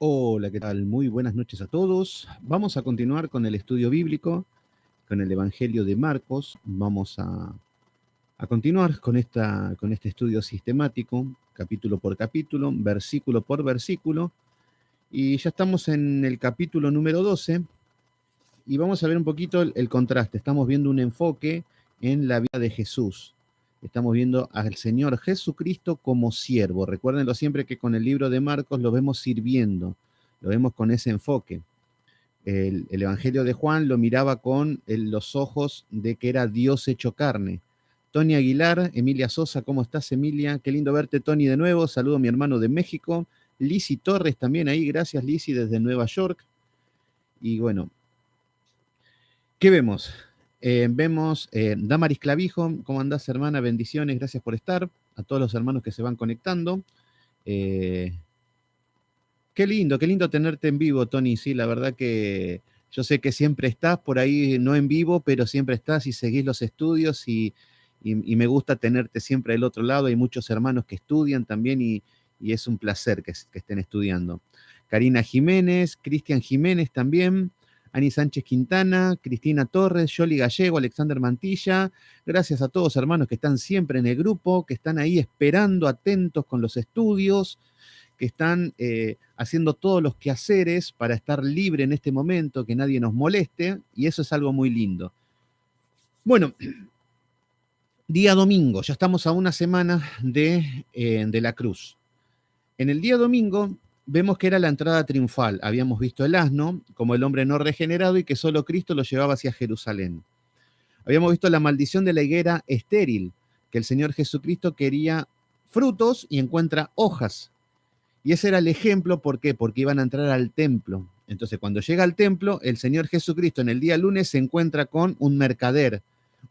Hola, ¿qué tal? Muy buenas noches a todos. Vamos a continuar con el estudio bíblico, con el Evangelio de Marcos. Vamos a continuar con este estudio sistemático, capítulo por capítulo, versículo por versículo. Y ya estamos en el capítulo número 12 y vamos a ver un poquito el contraste. Estamos viendo un enfoque en la vida de Jesús. Estamos viendo al Señor Jesucristo como siervo. Recuérdenlo siempre que con el libro de Marcos lo vemos sirviendo, lo vemos con ese enfoque. El Evangelio de Juan lo miraba con los ojos de que era Dios hecho carne. Tony Aguilar, Emilia Sosa, ¿cómo estás, Emilia? Qué lindo verte, Tony, de nuevo. Saludo a mi hermano de México. Lisi Torres también ahí, gracias, Lisi, desde Nueva York. Y bueno, ¿qué vemos? Vemos Damaris Clavijo, ¿cómo andás, hermana? Bendiciones, gracias por estar. A todos los hermanos que se van conectando. Eh, qué lindo tenerte en vivo, Tony. Sí, la verdad que yo sé que siempre estás por ahí, no en vivo, pero siempre estás y seguís los estudios y me gusta tenerte siempre del otro lado. Hay muchos hermanos que estudian también y es un placer que estén estudiando. Karina Jiménez, Cristian Jiménez también. Ani Sánchez Quintana, Cristina Torres, Yoli Gallego, Alexander Mantilla. Gracias a todos, hermanos, que están siempre en el grupo, que están ahí esperando, atentos con los estudios, que están haciendo todos los quehaceres para estar libre en este momento, que nadie nos moleste, y eso es algo muy lindo. Bueno, día domingo, ya estamos a una semana de la cruz. En el día domingo vemos que era la entrada triunfal. Habíamos visto el asno como el hombre no regenerado y que solo Cristo lo llevaba hacia Jerusalén. Habíamos visto la maldición de la higuera estéril, que el Señor Jesucristo quería frutos y encuentra hojas. Y ese era el ejemplo, ¿por qué? Porque iban a entrar al templo. Entonces, cuando llega al templo, el Señor Jesucristo en el día lunes se encuentra con un mercader,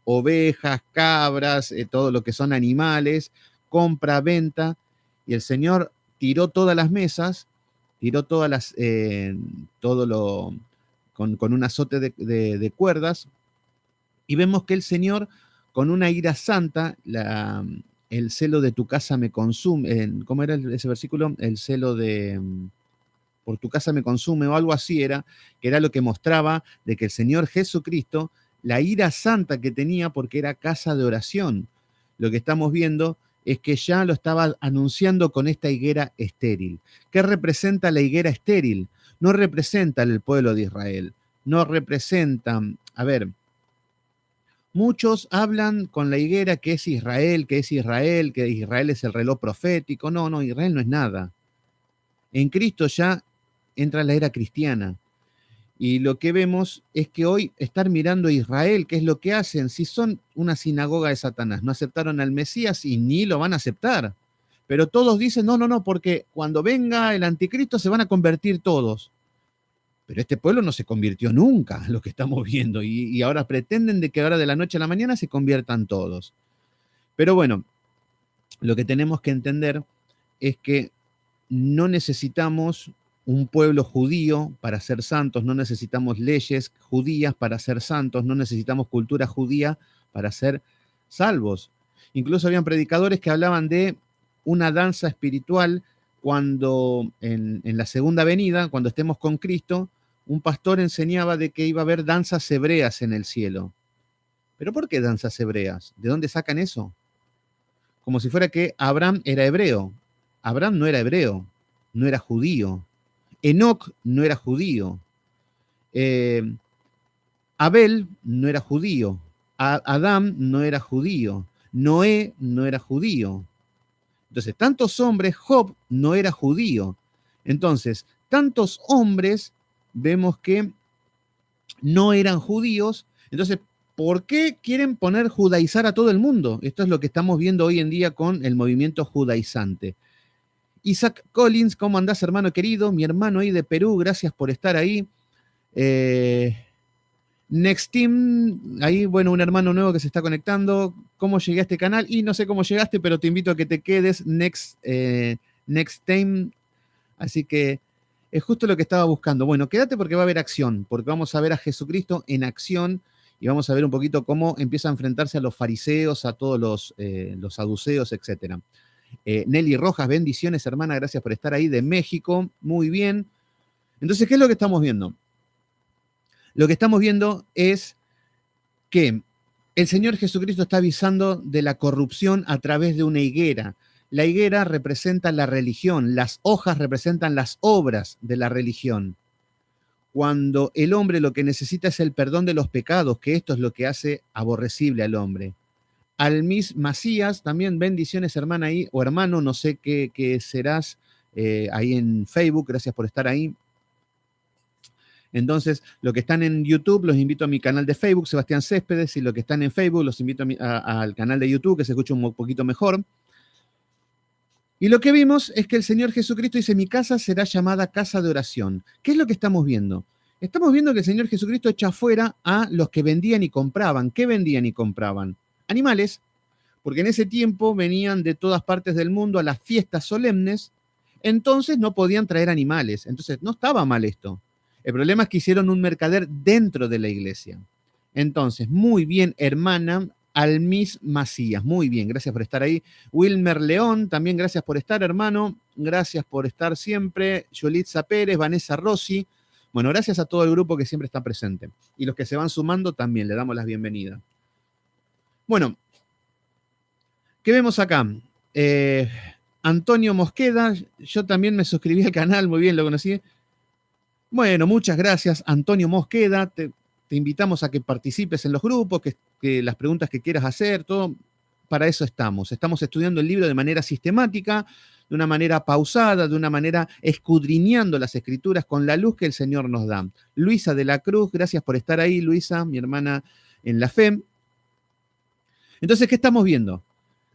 ovejas, cabras, todo lo que son animales, compra, venta, y el Señor tiró todas las mesas, tiró todas las, todo lo, con un azote de cuerdas, y vemos que el Señor, con una ira santa, el celo de tu casa me consume. ¿Cómo era ese versículo? El celo de por tu casa me consume o algo así era, que era lo que mostraba de que el Señor Jesucristo, la ira santa que tenía porque era casa de oración. Lo que estamos viendo es que ya lo estaba anunciando con esta higuera estéril. ¿Qué representa la higuera estéril? No representa el pueblo de Israel, no representa, a ver, muchos hablan con la higuera que es Israel, que Israel es el reloj profético. No, no, Israel no es nada. En Cristo ya entra la era cristiana. Y lo que vemos es que hoy estar mirando a Israel, ¿qué es lo que hacen? Si son una sinagoga de Satanás, no aceptaron al Mesías y ni lo van a aceptar. Pero todos dicen, no, no, no, porque cuando venga el anticristo se van a convertir todos. Pero este pueblo no se convirtió nunca, lo que estamos viendo, y ahora pretenden de que ahora de la noche a la mañana se conviertan todos. Pero bueno, lo que tenemos que entender es que no necesitamos un pueblo judío para ser santos, no necesitamos leyes judías para ser santos, no necesitamos cultura judía para ser salvos. Incluso habían predicadores que hablaban de una danza espiritual cuando en la segunda venida, cuando estemos con Cristo, un pastor enseñaba de que iba a haber danzas hebreas en el cielo. ¿Pero por qué danzas hebreas? ¿De dónde sacan eso? Como si fuera que Abraham era hebreo. Abraham no era hebreo, no era judío. Enoc no era judío. Abel no era judío. Adán no era judío. Noé no era judío. Entonces, tantos hombres, Job no era judío. Entonces, tantos hombres vemos que no eran judíos. Entonces, ¿por qué quieren poner judaizar a todo el mundo? Esto es lo que estamos viendo hoy en día con el movimiento judaizante. Isaac Collins, ¿cómo andás, hermano querido? Mi hermano ahí de Perú, gracias por estar ahí. Next Team, ahí, bueno, un hermano nuevo que se está conectando. ¿Cómo llegué a este canal? Y no sé cómo llegaste, pero te invito a que te quedes. Next Team. Así que es justo lo que estaba buscando. Bueno, quédate porque va a haber acción, porque vamos a ver a Jesucristo en acción y vamos a ver un poquito cómo empieza a enfrentarse a los fariseos, a todos los saduceos, etc. Nelly Rojas, bendiciones, hermana, gracias por estar ahí de México. Muy bien. Entonces, ¿qué es lo que estamos viendo? Lo que estamos viendo es que el Señor Jesucristo está avisando de la corrupción a través de una higuera. La higuera representa la religión, las hojas representan las obras de la religión. Cuando el hombre lo que necesita es el perdón de los pecados, que esto es lo que hace aborrecible al hombre. Almis Macías, también bendiciones, hermana ahí, o hermano, no sé qué serás ahí en Facebook, gracias por estar ahí. Entonces, los que están en YouTube, los invito a mi canal de Facebook, Sebastián Céspedes, y los que están en Facebook, los invito al canal de YouTube, que se escucha un poquito mejor. Y lo que vimos es que el Señor Jesucristo dice, mi casa será llamada casa de oración. ¿Qué es lo que estamos viendo? Estamos viendo que el Señor Jesucristo echa fuera a los que vendían y compraban. ¿Qué vendían y compraban? Animales, porque en ese tiempo venían de todas partes del mundo a las fiestas solemnes, entonces no podían traer animales. Entonces, no estaba mal esto. El problema es que hicieron un mercader dentro de la iglesia. Entonces, muy bien, hermana Almis Macías, muy bien, gracias por estar ahí. Wilmer León, también gracias por estar, hermano. Gracias por estar siempre. Yolitza Pérez, Vanessa Rossi. Bueno, gracias a todo el grupo que siempre está presente. Y los que se van sumando también, le damos las bienvenidas. Bueno, ¿qué vemos acá? Antonio Mosqueda, yo también me suscribí al canal, muy bien, lo conocí. Bueno, muchas gracias, Antonio Mosqueda. Te invitamos a que participes en los grupos, que las preguntas que quieras hacer, todo, para eso estamos. Estamos estudiando el libro de manera sistemática, de una manera pausada, de una manera escudriñando las escrituras con la luz que el Señor nos da. Luisa de la Cruz, gracias por estar ahí, Luisa, mi hermana en la fe. Entonces, ¿qué estamos viendo?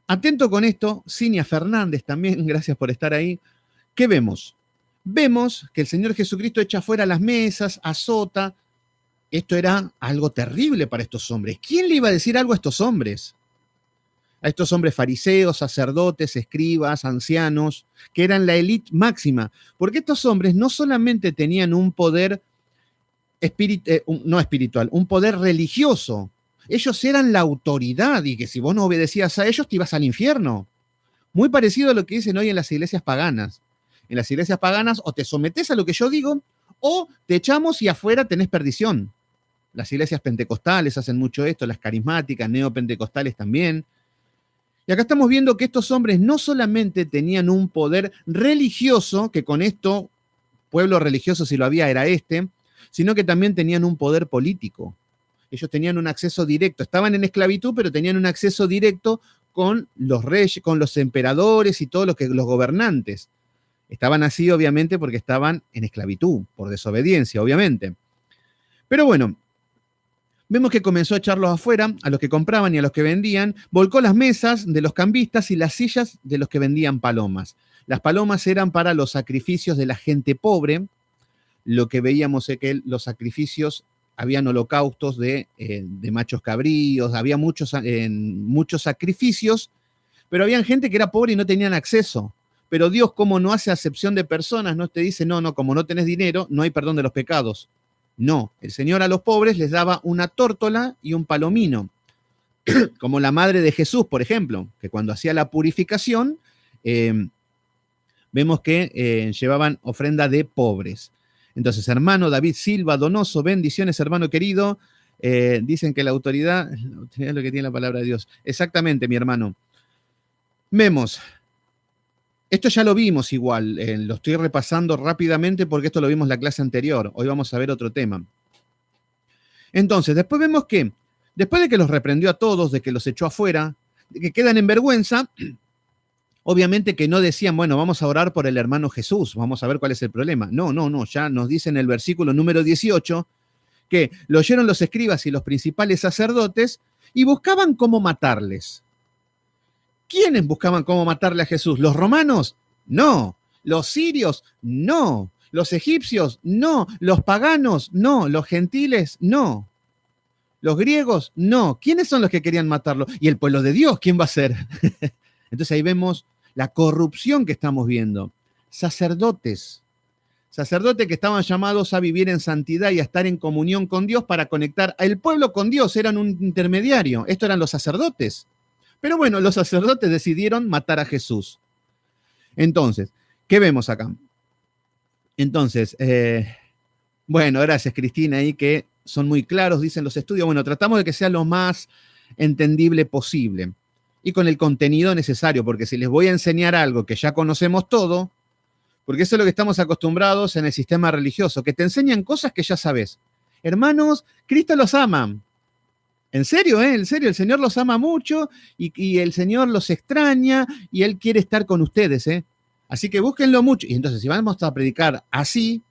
Atento con esto, Cinia Fernández también, gracias por estar ahí. ¿Qué vemos? Vemos que el Señor Jesucristo echa fuera las mesas, azota. Esto era algo terrible para estos hombres. ¿Quién le iba a decir algo a estos hombres? A estos hombres fariseos, sacerdotes, escribas, ancianos, que eran la élite máxima. Porque estos hombres no solamente tenían un poder no espiritual, un poder religioso. Ellos eran la autoridad y que si vos no obedecías a ellos te ibas al infierno. Muy parecido a lo que dicen hoy en las iglesias paganas. En las iglesias paganas o te sometés a lo que yo digo o te echamos y afuera tenés perdición. Las iglesias pentecostales hacen mucho esto, las carismáticas, neopentecostales también. Y acá estamos viendo que estos hombres no solamente tenían un poder religioso, que con esto, pueblo religioso si lo había era este, sino que también tenían un poder político. Ellos tenían un acceso directo, estaban en esclavitud, pero tenían un acceso directo con los reyes, con los emperadores y todos los gobernantes. Estaban así, obviamente, porque estaban en esclavitud, por desobediencia, obviamente. Pero bueno, vemos que comenzó a echarlos afuera, a los que compraban y a los que vendían, volcó las mesas de los cambistas y las sillas de los que vendían palomas. Las palomas eran para los sacrificios de la gente pobre. Lo que veíamos es que los sacrificios, habían holocaustos de machos cabríos, había muchos sacrificios, pero había gente que era pobre y no tenían acceso. Pero Dios, como no hace acepción de personas, no te dice, no, como no tenés dinero, no hay perdón de los pecados. No, el Señor a los pobres les daba una tórtola y un palomino, como la madre de Jesús, por ejemplo, que cuando hacía la purificación, vemos que llevaban ofrenda de pobres. Entonces, hermano David Silva Donoso, bendiciones, hermano querido. Dicen que la autoridad es lo que tiene la palabra de Dios. Exactamente, mi hermano. Vemos. Esto ya lo vimos igual, lo estoy repasando rápidamente porque esto lo vimos en la clase anterior. Hoy vamos a ver otro tema. Entonces, después vemos que, después de que los reprendió a todos, de que los echó afuera, de que quedan en vergüenza, obviamente que no decían, bueno, vamos a orar por el hermano Jesús, vamos a ver cuál es el problema. No, ya nos dice en el versículo número 18 que lo oyeron los escribas y los principales sacerdotes y buscaban cómo matarles. ¿Quiénes buscaban cómo matarle a Jesús? ¿Los romanos? No. ¿Los sirios? No. ¿Los egipcios? No. ¿Los paganos? No. ¿Los gentiles? No. ¿Los griegos? No. ¿Quiénes son los que querían matarlo? ¿Y el pueblo de Dios? ¿Quién va a ser? Entonces ahí vemos la corrupción que estamos viendo. Sacerdotes que estaban llamados a vivir en santidad y a estar en comunión con Dios para conectar al pueblo con Dios. Eran un intermediario. Estos eran los sacerdotes. Pero bueno, los sacerdotes decidieron matar a Jesús. Entonces, ¿qué vemos acá? Entonces, bueno, gracias Cristina, ahí que son muy claros, dicen los estudios. Bueno, tratamos de que sea lo más entendible posible y con el contenido necesario, porque si les voy a enseñar algo que ya conocemos todo, porque eso es lo que estamos acostumbrados en el sistema religioso, que te enseñan cosas que ya sabes. Hermanos, Cristo los ama. En serio, ¿eh? En serio, el Señor los ama mucho y el Señor los extraña y Él quiere estar con ustedes, ¿eh? Así que búsquenlo mucho. Y entonces, si vamos a predicar así,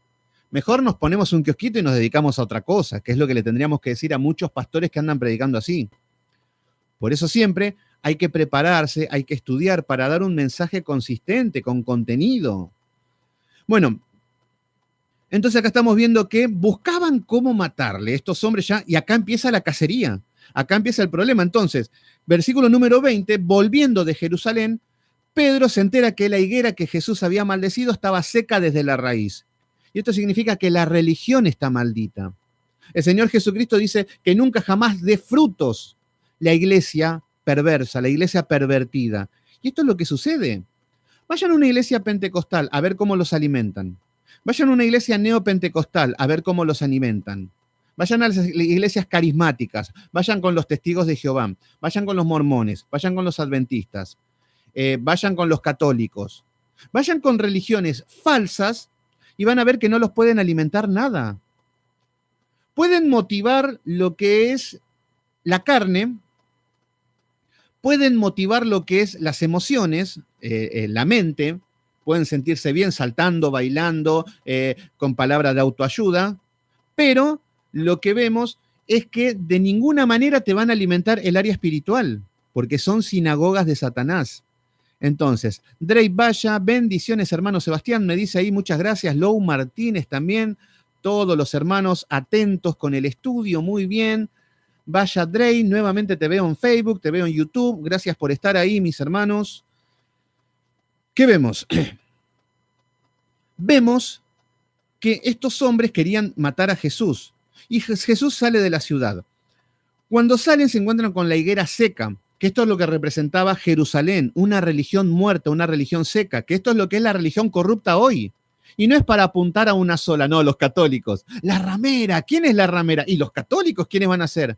mejor nos ponemos un kiosquito y nos dedicamos a otra cosa, que es lo que le tendríamos que decir a muchos pastores que andan predicando así. Por eso siempre hay que prepararse, hay que estudiar para dar un mensaje consistente, con contenido. Bueno, entonces acá estamos viendo que buscaban cómo matarle estos hombres ya, y acá empieza la cacería, acá empieza el problema. Entonces, versículo número 20, volviendo de Jerusalén, Pedro se entera que la higuera que Jesús había maldecido estaba seca desde la raíz. Y esto significa que la religión está maldita. El Señor Jesucristo dice que nunca jamás dé frutos la iglesia perversa, la iglesia pervertida. Y esto es lo que sucede. Vayan a una iglesia pentecostal a ver cómo los alimentan. Vayan a una iglesia neopentecostal a ver cómo los alimentan. Vayan a las iglesias carismáticas, vayan con los testigos de Jehová, vayan con los mormones, vayan con los adventistas, vayan con los católicos, vayan con religiones falsas y van a ver que no los pueden alimentar nada. Pueden motivar lo que es la carne, pueden motivar lo que es las emociones, la mente, pueden sentirse bien saltando, bailando, con palabras de autoayuda, pero lo que vemos es que de ninguna manera te van a alimentar el área espiritual, porque son sinagogas de Satanás. Entonces, Drake Vaya, bendiciones hermano Sebastián, me dice ahí muchas gracias, Lou Martínez también, todos los hermanos atentos con el estudio, muy bien. Vaya Drake, nuevamente te veo en Facebook, te veo en YouTube, gracias por estar ahí mis hermanos. ¿Qué vemos? Vemos que estos hombres querían matar a Jesús y Jesús sale de la ciudad. Cuando salen se encuentran con la higuera seca, que esto es lo que representaba Jerusalén, una religión muerta, una religión seca, que esto es lo que es la religión corrupta hoy. Y no es para apuntar a una sola, no, los católicos. La ramera, ¿quién es la ramera? ¿Y los católicos quiénes van a ser?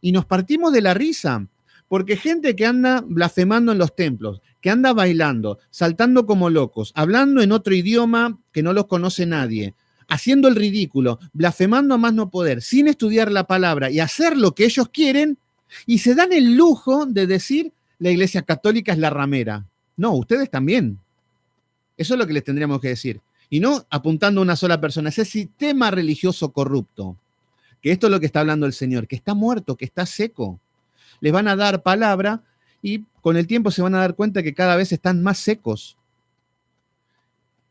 Y nos partimos de la risa, porque gente que anda blasfemando en los templos, que anda bailando, saltando como locos, hablando en otro idioma que no los conoce nadie, haciendo el ridículo, blasfemando a más no poder, sin estudiar la palabra y hacer lo que ellos quieren, y se dan el lujo de decir la Iglesia Católica es la ramera. No, ustedes también. Eso es lo que les tendríamos que decir. Y no apuntando a una sola persona, ese sistema religioso corrupto, que esto es lo que está hablando el Señor, que está muerto, que está seco. Les van a dar palabra y con el tiempo se van a dar cuenta que cada vez están más secos.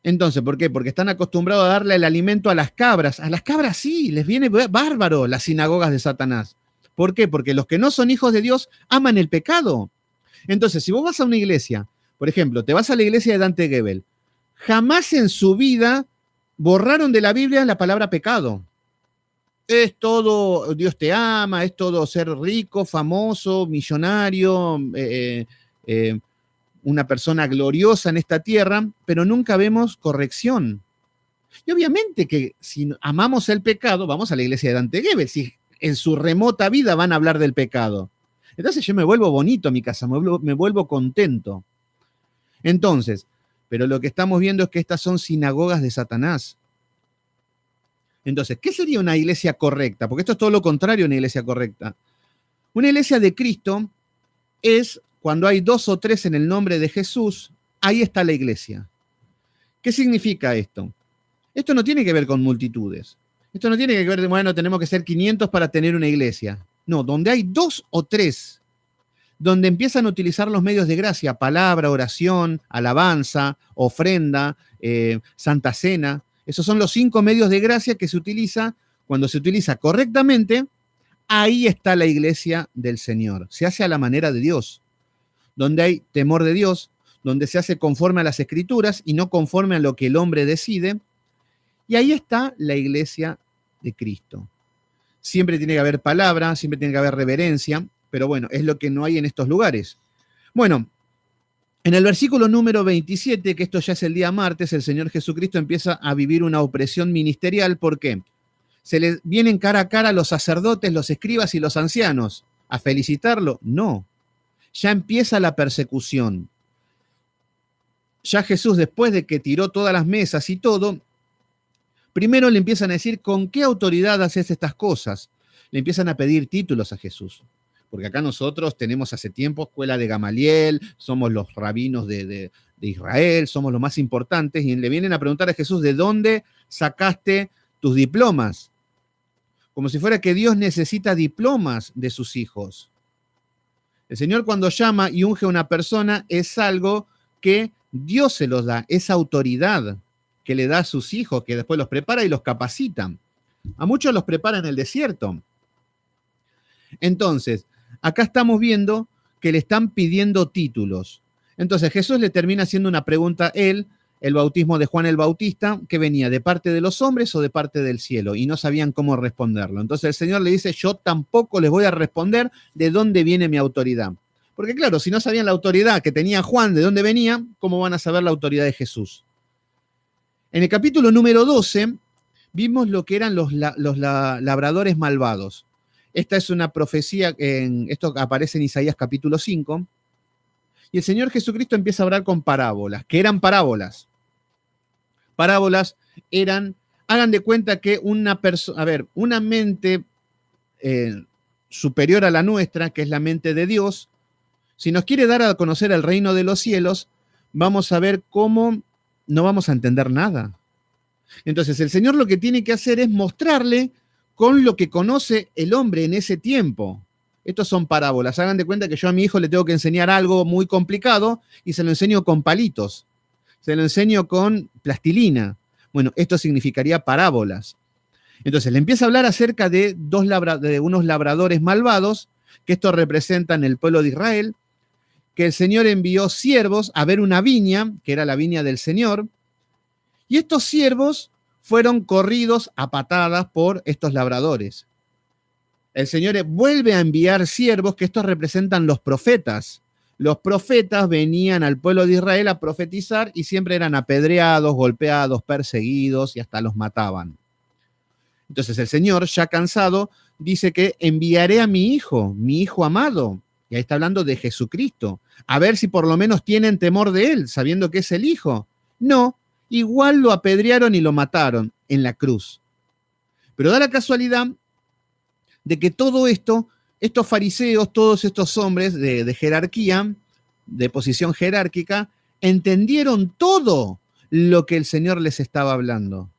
Entonces, ¿por qué? Porque están acostumbrados a darle el alimento a las cabras. A las cabras sí, les viene bárbaro las sinagogas de Satanás. ¿Por qué? Porque los que no son hijos de Dios aman el pecado. Entonces, si vos vas a una iglesia, por ejemplo, te vas a la iglesia de Dante Gebel, jamás en su vida borraron de la Biblia la palabra pecado. Es todo, Dios te ama, es todo ser rico, famoso, millonario, una persona gloriosa en esta tierra, pero nunca vemos corrección. Y obviamente que si amamos el pecado, vamos a la iglesia de Dante Gebel, si en su remota vida van a hablar del pecado. Entonces yo me vuelvo bonito a mi casa, me vuelvo contento. Entonces, pero lo que estamos viendo es que estas son sinagogas de Satanás. Entonces, ¿qué sería una iglesia correcta? Porque esto es todo lo contrario a una iglesia correcta. Una iglesia de Cristo es cuando hay 2 o 3 en el nombre de Jesús, ahí está la iglesia. ¿Qué significa esto? Esto no tiene que ver con multitudes. Esto no tiene que ver, bueno, tenemos que ser 500 para tener una iglesia. No, donde hay 2 o 3, donde empiezan a utilizar los medios de gracia, palabra, oración, alabanza, ofrenda, Santa Cena. Esos son los 5 medios de gracia que se utiliza. Cuando se utiliza correctamente, ahí está la iglesia del Señor. Se hace a la manera de Dios, donde hay temor de Dios, donde se hace conforme a las Escrituras y no conforme a lo que el hombre decide. Y ahí está la iglesia de Cristo. Siempre tiene que haber palabra, siempre tiene que haber reverencia, pero bueno, es lo que no hay en estos lugares. Bueno, En el versículo número 27, que esto ya es el día martes, el Señor Jesucristo empieza a vivir una opresión ministerial. ¿Por qué? ¿Se les vienen cara a cara los sacerdotes, los escribas y los ancianos a felicitarlo? No. Ya empieza la persecución. Ya Jesús, después de que tiró todas las mesas y todo, primero le empiezan a decir, ¿con qué autoridad haces estas cosas? Le empiezan a pedir títulos a Jesús. Porque acá nosotros tenemos hace tiempo escuela de Gamaliel, somos los rabinos de Israel, somos los más importantes, y le vienen a preguntar a Jesús, ¿de dónde sacaste tus diplomas? Como si fuera que Dios necesita diplomas de sus hijos. El Señor, cuando llama y unge a una persona, es algo que Dios se los da, esa autoridad que le da a sus hijos, que después los prepara y los capacita. A muchos los prepara en el desierto. Entonces, acá estamos viendo que le están pidiendo títulos. Entonces Jesús le termina haciendo una pregunta a él, el bautismo de Juan el Bautista, que venía de parte de los hombres o de parte del cielo, y no sabían cómo responderlo. Entonces el Señor le dice, yo tampoco les voy a responder de dónde viene mi autoridad. Porque claro, si no sabían la autoridad que tenía Juan, de dónde venía, ¿cómo van a saber la autoridad de Jesús? En el capítulo número 12 vimos lo que eran los labradores malvados. Esta es una profecía, esto aparece en Isaías capítulo 5, y el Señor Jesucristo empieza a hablar con parábolas, que eran parábolas. Parábolas eran, hagan de cuenta que una mente superior a la nuestra, que es la mente de Dios, si nos quiere dar a conocer el reino de los cielos, vamos a ver cómo no vamos a entender nada. Entonces el Señor lo que tiene que hacer es mostrarle con lo que conoce el hombre en ese tiempo. Estos son parábolas. Hagan de cuenta que yo a mi hijo le tengo que enseñar algo muy complicado y se lo enseño con palitos. Se lo enseño con plastilina. Bueno, esto significaría parábolas. Entonces le empieza a hablar acerca de unos labradores malvados, que esto representan el pueblo de Israel, que el Señor envió siervos a ver una viña, que era la viña del Señor, y estos siervos fueron corridos a patadas por estos labradores. El Señor vuelve a enviar siervos, que estos representan los profetas. Los profetas venían al pueblo de Israel a profetizar y siempre eran apedreados, golpeados, perseguidos y hasta los mataban. Entonces el Señor, ya cansado, dice que enviaré a mi hijo amado. Y ahí está hablando de Jesucristo. A ver si por lo menos tienen temor de él, sabiendo que es el Hijo. No, igual lo apedrearon y lo mataron en la cruz. Pero da la casualidad de que todo esto, estos fariseos, todos estos hombres de jerarquía, de posición jerárquica, entendieron todo lo que el Señor les estaba hablando.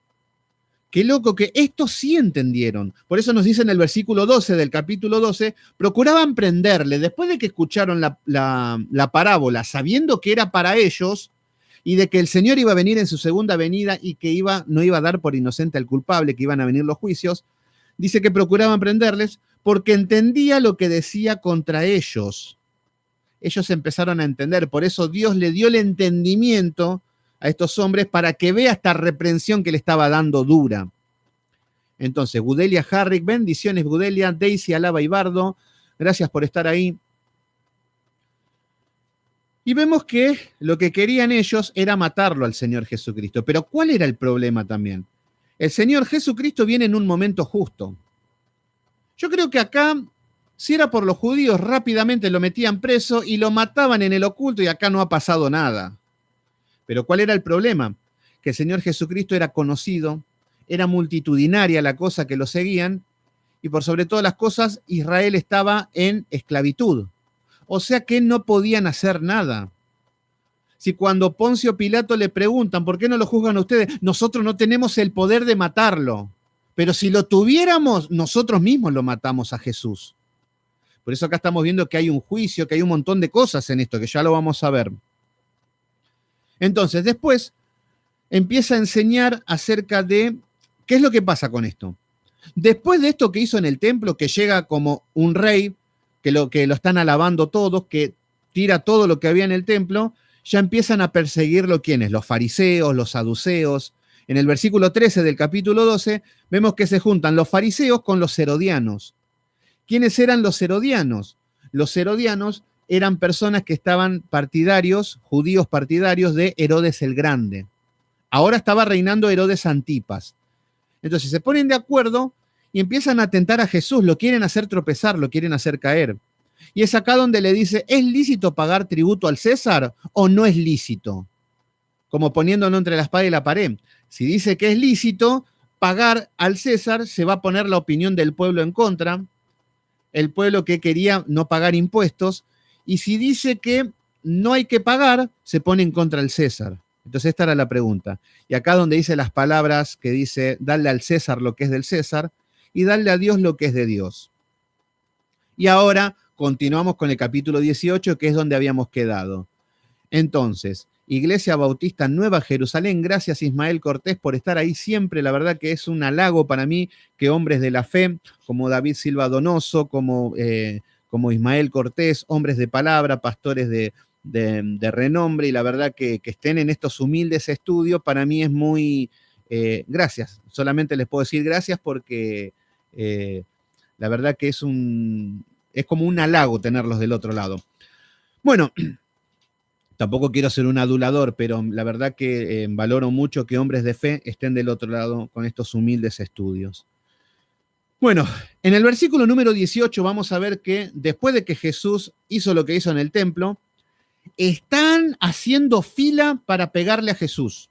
Qué loco que estos sí entendieron. Por eso nos dice en el versículo 12 del capítulo 12, procuraban prenderle, después de que escucharon la parábola, sabiendo que era para ellos, y de que el Señor iba a venir en su segunda venida y que no iba a dar por inocente al culpable, que iban a venir los juicios, dice que procuraban prenderles porque entendía lo que decía contra ellos. Ellos empezaron a entender, por eso Dios le dio el entendimiento a estos hombres para que vea esta reprensión que le estaba dando dura. Entonces, Gudelia Harrick, bendiciones Gudelia, Daisy Alaba Ibardo, gracias por estar ahí. Y vemos que lo que querían ellos era matarlo al Señor Jesucristo. Pero ¿cuál era el problema también? El Señor Jesucristo viene en un momento justo. Yo creo que acá, si era por los judíos, rápidamente lo metían preso y lo mataban en el oculto y acá no ha pasado nada. Pero ¿cuál era el problema? Que el Señor Jesucristo era conocido, era multitudinaria la cosa que lo seguían y por sobre todas las cosas Israel estaba en esclavitud. O sea que no podían hacer nada. Si cuando Poncio Pilato le preguntan, ¿por qué no lo juzgan a ustedes? Nosotros no tenemos el poder de matarlo. Pero si lo tuviéramos, nosotros mismos lo matamos a Jesús. Por eso acá estamos viendo que hay un juicio, que hay un montón de cosas en esto, que ya lo vamos a ver. Entonces, después empieza a enseñar acerca de qué es lo que pasa con esto. Después de esto que hizo en el templo, que llega como un rey, que lo están alabando todos, que tira todo lo que había en el templo, ya empiezan a perseguirlo ¿quiénes? Los fariseos, los saduceos. En el versículo 13 del capítulo 12 vemos que se juntan los fariseos con los herodianos. ¿Quiénes eran los herodianos? Los herodianos eran personas que estaban partidarios, judíos partidarios de Herodes el Grande. Ahora estaba reinando Herodes Antipas. Entonces se ponen de acuerdo y empiezan a tentar a Jesús, lo quieren hacer tropezar, lo quieren hacer caer. Y es acá donde le dice, ¿es lícito pagar tributo al César o no es lícito? Como poniéndolo entre la espada y la pared. Si dice que es lícito pagar al César, se va a poner la opinión del pueblo en contra, el pueblo que quería no pagar impuestos, y si dice que no hay que pagar, se pone en contra del César. Entonces esta era la pregunta. Y acá donde dice las palabras que dice, darle al César lo que es del César y darle a Dios lo que es de Dios. Y ahora continuamos con el capítulo 18, que es donde habíamos quedado. Entonces, Iglesia Bautista Nueva Jerusalén, gracias Ismael Cortés por estar ahí siempre. La verdad que es un halago para mí que hombres de la fe, como David Silva Donoso, como Ismael Cortés, hombres de palabra, pastores de renombre, y la verdad que estén en estos humildes estudios, para mí es muy... gracias, solamente les puedo decir gracias porque la verdad que es como un halago tenerlos del otro lado. Bueno, tampoco quiero ser un adulador, pero la verdad que valoro mucho que hombres de fe estén del otro lado con estos humildes estudios. Bueno, en el versículo número 18 vamos a ver que después de que Jesús hizo lo que hizo en el templo, están haciendo fila para pegarle a Jesús.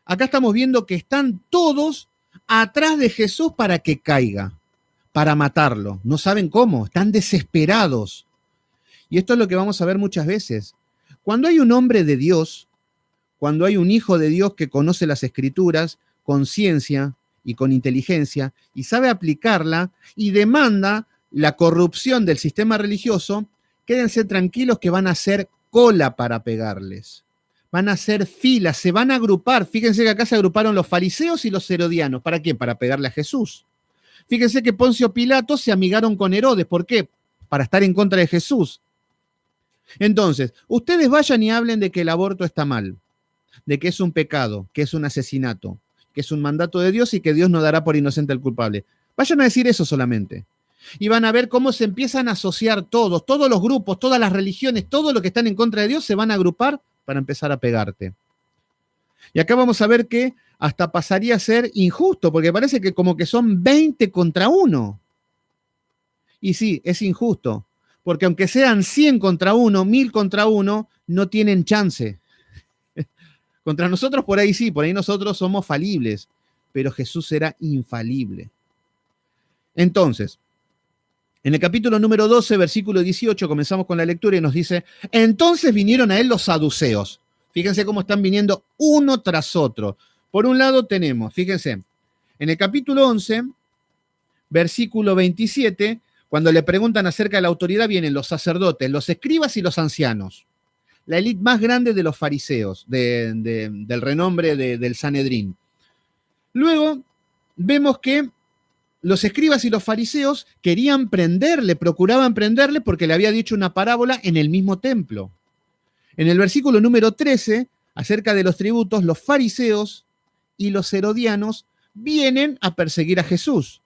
Acá estamos viendo que están todos atrás de Jesús para que caiga, para matarlo. No saben cómo, están desesperados. Y esto es lo que vamos a ver muchas veces. Cuando hay un hombre de Dios, cuando hay un hijo de Dios que conoce las Escrituras con ciencia y con inteligencia y sabe aplicarla y demanda la corrupción del sistema religioso, quédense tranquilos que van a hacer cola para pegarles. Van a hacer filas, se van a agrupar. Fíjense que acá se agruparon los fariseos y los herodianos. ¿Para qué? Para pegarle a Jesús. Fíjense que Poncio Pilato se amigaron con Herodes. ¿Por qué? Para estar en contra de Jesús. Entonces, ustedes vayan y hablen de que el aborto está mal, de que es un pecado, que es un asesinato, que es un mandato de Dios y que Dios no dará por inocente al culpable. Vayan a decir eso solamente. Y van a ver cómo se empiezan a asociar todos los grupos, todas las religiones, todo lo que están en contra de Dios se van a agrupar para empezar a pegarte. Y acá vamos a ver que hasta pasaría a ser injusto, porque parece que como que son 20 contra 1. Y sí, es injusto, porque aunque sean 100 contra 1, 1000 contra 1, no tienen chance. Contra nosotros por ahí sí, por ahí nosotros somos falibles, pero Jesús era infalible. Entonces, en el capítulo número 12, versículo 18, comenzamos con la lectura y nos dice, entonces vinieron a él los saduceos. Fíjense cómo están viniendo uno tras otro. Por un lado tenemos, fíjense, en el capítulo 11, versículo 27, cuando le preguntan acerca de la autoridad, vienen los sacerdotes, los escribas y los ancianos. La élite más grande de los fariseos, del renombre del Sanedrín. Luego vemos que los escribas y los fariseos querían prenderle, procuraban prenderle porque le había dicho una parábola en el mismo templo. En el versículo número 13, acerca de los tributos, los fariseos y los herodianos vienen a perseguir a Jesús.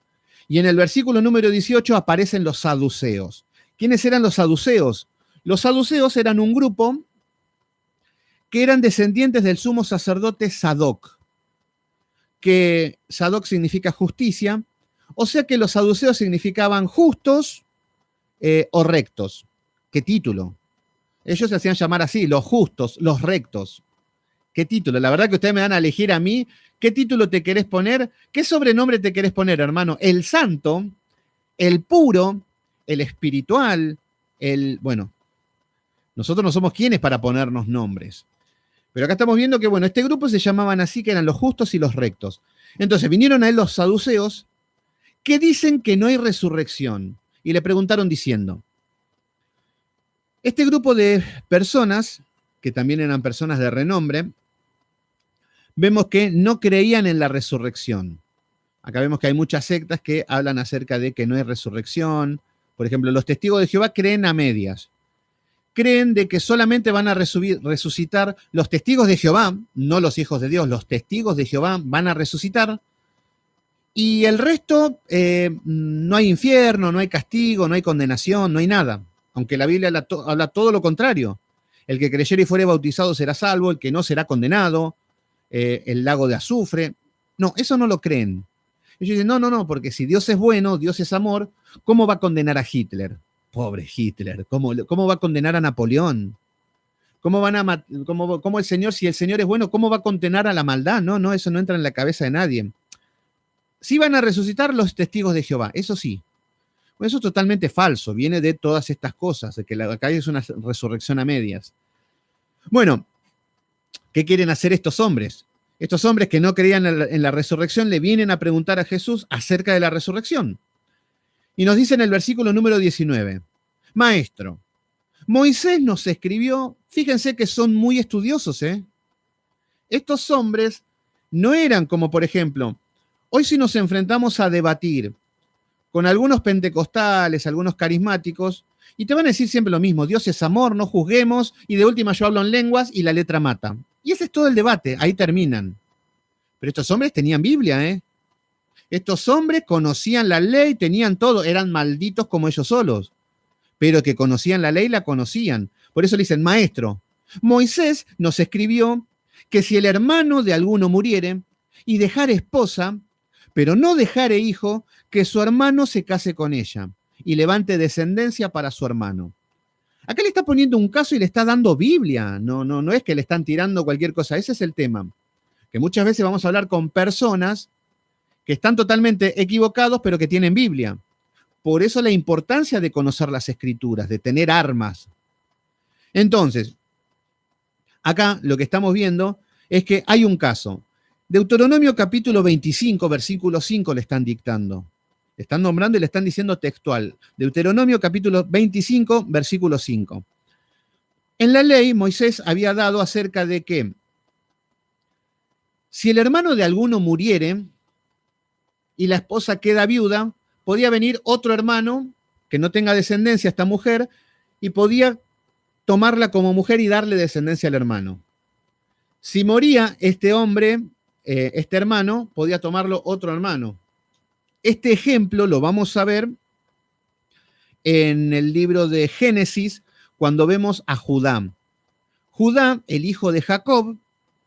Y en el versículo número 18 aparecen los saduceos. ¿Quiénes eran los saduceos? Los saduceos eran un grupo que eran descendientes del sumo sacerdote Sadoc, que Sadoc significa justicia, o sea que los saduceos significaban justos o rectos. ¿Qué título? Ellos se hacían llamar así, los justos, los rectos. ¿Qué título? La verdad que ustedes me van a elegir a mí. ¿Qué título te querés poner? ¿Qué sobrenombre te querés poner, hermano? El santo, el puro, el espiritual, bueno, nosotros no somos quienes para ponernos nombres. Pero acá estamos viendo que, bueno, este grupo se llamaban así, que eran los justos y los rectos. Entonces vinieron a él los saduceos, que dicen que no hay resurrección. Y le preguntaron diciendo, este grupo de personas, que también eran personas de renombre, vemos que no creían en la resurrección. Acá vemos que hay muchas sectas que hablan acerca de que no hay resurrección. Por ejemplo, los testigos de Jehová creen a medias. Creen de que solamente van a resucitar los testigos de Jehová, no los hijos de Dios, los testigos de Jehová van a resucitar. Y el resto, no hay infierno, no hay castigo, no hay condenación, no hay nada. aunque la Biblia habla todo lo contrario. El que creyere y fuere bautizado será salvo, el que no será condenado, el lago de azufre. No, eso no lo creen. Ellos dicen, no, porque si Dios es bueno, Dios es amor, ¿cómo va a condenar a Hitler? Pobre Hitler, ¿cómo va a condenar a Napoleón? ¿Cómo el Señor, si el Señor es bueno, cómo va a condenar a la maldad? No, eso no entra en la cabeza de nadie. Sí van a resucitar los testigos de Jehová, eso sí. Eso es totalmente falso, viene de todas estas cosas, de que acá es una resurrección a medias. Bueno, ¿qué quieren hacer estos hombres? Estos hombres que no creían en la resurrección le vienen a preguntar a Jesús acerca de la resurrección. Y nos dice en el versículo número 19, Maestro, Moisés nos escribió, fíjense que son muy estudiosos, ¿eh? Estos hombres no eran como, por ejemplo, hoy si nos enfrentamos a debatir con algunos pentecostales, algunos carismáticos, y te van a decir siempre lo mismo, Dios es amor, no juzguemos, y de última yo hablo en lenguas y la letra mata. Y ese es todo el debate, ahí terminan. Pero estos hombres tenían Biblia, ¿eh? Estos hombres conocían la ley, tenían todo, eran malditos como ellos solos, pero que conocían la ley, la conocían. Por eso le dicen, maestro, Moisés nos escribió que si el hermano de alguno muriere y dejare esposa, pero no dejare hijo, que su hermano se case con ella y levante descendencia para su hermano. Acá le está poniendo un caso y le está dando Biblia. No es que le están tirando cualquier cosa. Ese es el tema. Que muchas veces vamos a hablar con personas que están totalmente equivocados, pero que tienen Biblia. Por eso la importancia de conocer las escrituras, de tener armas. Entonces, acá lo que estamos viendo es que hay un caso. Deuteronomio capítulo 25, versículo 5 le están dictando. Le están nombrando y le están diciendo textual. Deuteronomio capítulo 25, versículo 5. En la ley, Moisés había dado acerca de que si el hermano de alguno muriere y la esposa queda viuda, podía venir otro hermano que no tenga descendencia a esta mujer y podía tomarla como mujer y darle descendencia al hermano. Si moría este hombre, este hermano, podía tomarlo otro hermano. Este ejemplo lo vamos a ver en el libro de Génesis, cuando vemos a Judá. Judá, el hijo de Jacob,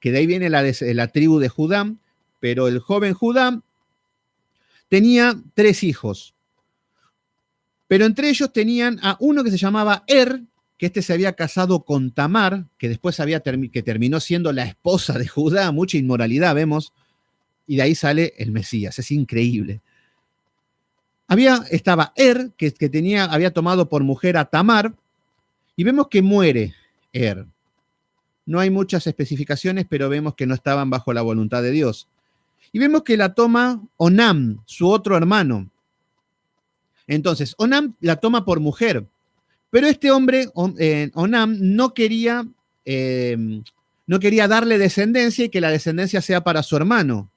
que de ahí viene la tribu de Judá, pero el joven Judá tenía 3 hijos. Pero entre ellos tenían a uno que se llamaba que este se había casado con Tamar, que después que terminó siendo la esposa de Judá, mucha inmoralidad vemos, y de ahí sale el Mesías, es increíble. Estaba que había tomado por mujer a Tamar, y vemos que muere No hay muchas especificaciones, pero vemos que no estaban bajo la voluntad de Dios. Y vemos que la toma Onam, su otro hermano. Entonces, Onam la toma por mujer, pero este hombre, Onam, no quería darle descendencia y que la descendencia sea para su hermano,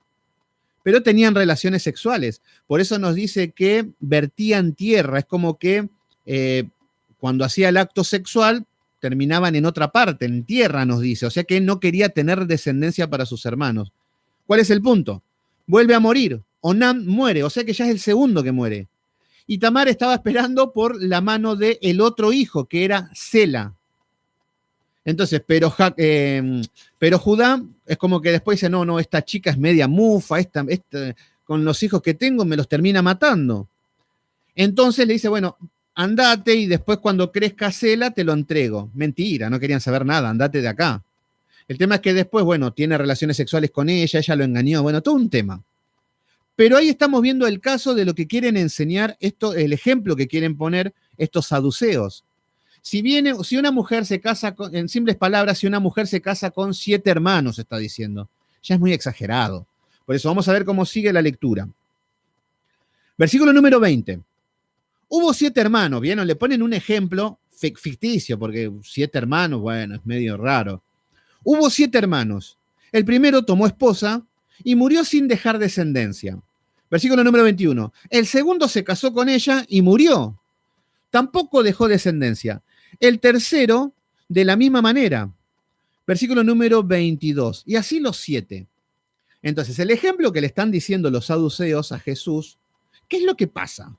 pero tenían relaciones sexuales. Por eso nos dice que vertían tierra, es como que cuando hacía el acto sexual terminaban en otra parte, en tierra nos dice, o sea que no quería tener descendencia para sus hermanos. ¿Cuál es el punto? Vuelve a morir, Onam muere, o sea que ya es el segundo que muere. Y Tamar estaba esperando por la mano del otro hijo, que era Sela. Entonces, pero Judá es como que después dice, no, esta chica es media mufa, con los hijos que tengo me los termina matando. Entonces le dice, bueno, andate y después cuando crezca Sela te lo entrego. Mentira, no querían saber nada, andate de acá. El tema es que después, bueno, tiene relaciones sexuales con ella lo engañó, bueno, todo un tema. Pero ahí estamos viendo el caso de lo que quieren enseñar, el ejemplo que quieren poner estos saduceos. Si una mujer se casa, en simples palabras, si una mujer se casa con 7 hermanos, está diciendo, ya es muy exagerado. Por eso vamos a ver cómo sigue la lectura. Versículo número 20. Hubo 7 hermanos, ¿vieron? Le ponen un ejemplo ficticio, porque 7 hermanos, bueno, es medio raro. Hubo 7 hermanos. El primero tomó esposa y murió sin dejar descendencia. Versículo número 21. El segundo se casó con ella y murió. Tampoco dejó descendencia. El tercero, de la misma manera. Versículo número 22. Y así los 7. Entonces, el ejemplo que le están diciendo los saduceos a Jesús, ¿qué es lo que pasa?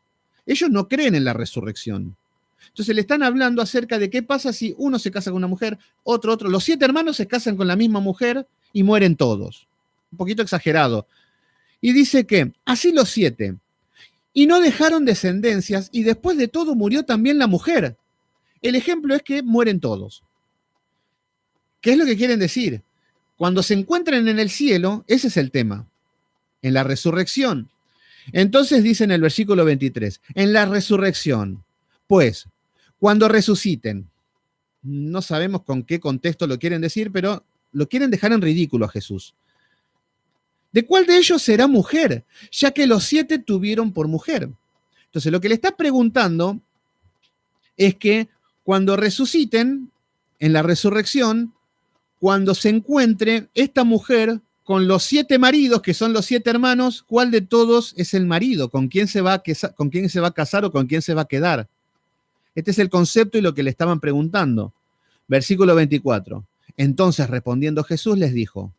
Ellos no creen en la resurrección. Entonces le están hablando acerca de qué pasa si uno se casa con una mujer, otro. Los 7 hermanos se casan con la misma mujer y mueren todos. Un poquito exagerado. Y dice que así los 7. Y no dejaron descendencias y después de todo murió también la mujer. El ejemplo es que mueren todos. ¿Qué es lo que quieren decir? Cuando se encuentren en el cielo, ese es el tema, en la resurrección. Entonces dice en el versículo 23, en la resurrección, pues, cuando resuciten, no sabemos con qué contexto lo quieren decir, pero lo quieren dejar en ridículo a Jesús. ¿De cuál de ellos será mujer? Ya que los 7 tuvieron por mujer. Entonces lo que le está preguntando es que cuando resuciten, en la resurrección, cuando se encuentre esta mujer con los 7 maridos, que son los 7 hermanos, ¿cuál de todos es el marido? ¿Con quién se va a casar o con quién se va a quedar? Este es el concepto y lo que le estaban preguntando. Versículo 24. Entonces respondiendo Jesús les dijo,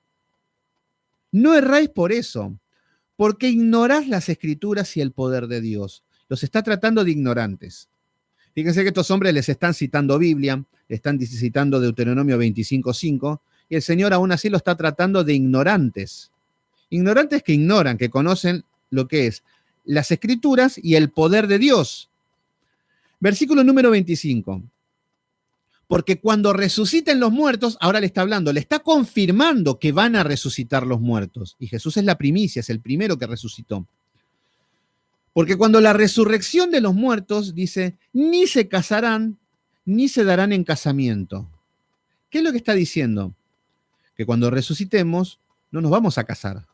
no erráis por eso, porque ignorás las escrituras y el poder de Dios. Los está tratando de ignorantes. Fíjense que estos hombres les están citando Biblia, le están citando Deuteronomio 25:5, y el Señor aún así lo está tratando de ignorantes. Ignorantes que ignoran, que conocen lo que es las escrituras y el poder de Dios. Versículo número 25. Porque cuando resuciten los muertos, ahora le está hablando, le está confirmando que van a resucitar los muertos. Y Jesús es la primicia, es el primero que resucitó. Porque cuando la resurrección de los muertos, dice, ni se casarán, ni se darán en casamiento. ¿Qué es lo que está diciendo? Que cuando resucitemos, no nos vamos a casar.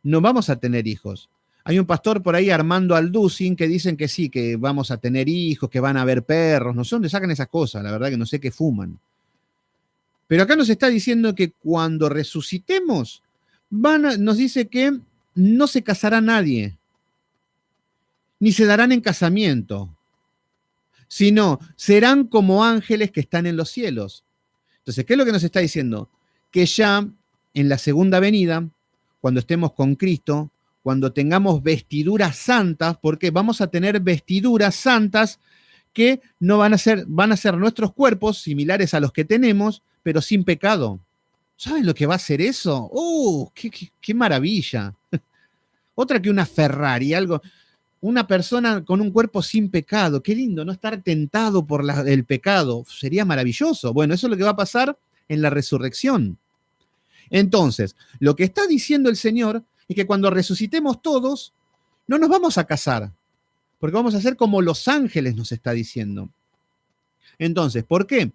No vamos a tener hijos. Hay un pastor por ahí, Armando Alducin, que dicen que sí, que vamos a tener hijos, que van a haber perros. No sé dónde sacan esas cosas, la verdad que no sé qué fuman. Pero acá nos está diciendo que cuando resucitemos, nos dice que no se casará nadie, ni se darán en casamiento, sino serán como ángeles que están en los cielos. Entonces, ¿qué es lo que nos está diciendo? Que ya en la segunda venida, cuando estemos con Cristo, cuando tengamos vestiduras santas, porque vamos a tener vestiduras santas que no van a ser nuestros cuerpos similares a los que tenemos, pero sin pecado. ¿Saben lo que va a ser eso? ¡Qué maravilla! Otra que una Ferrari, algo. Una persona con un cuerpo sin pecado. Qué lindo, no estar tentado por el pecado. Sería maravilloso. Bueno, eso es lo que va a pasar en la resurrección. Entonces, lo que está diciendo el Señor es que cuando resucitemos todos, no nos vamos a casar, porque vamos a ser como los ángeles, nos está diciendo. Entonces, ¿por qué?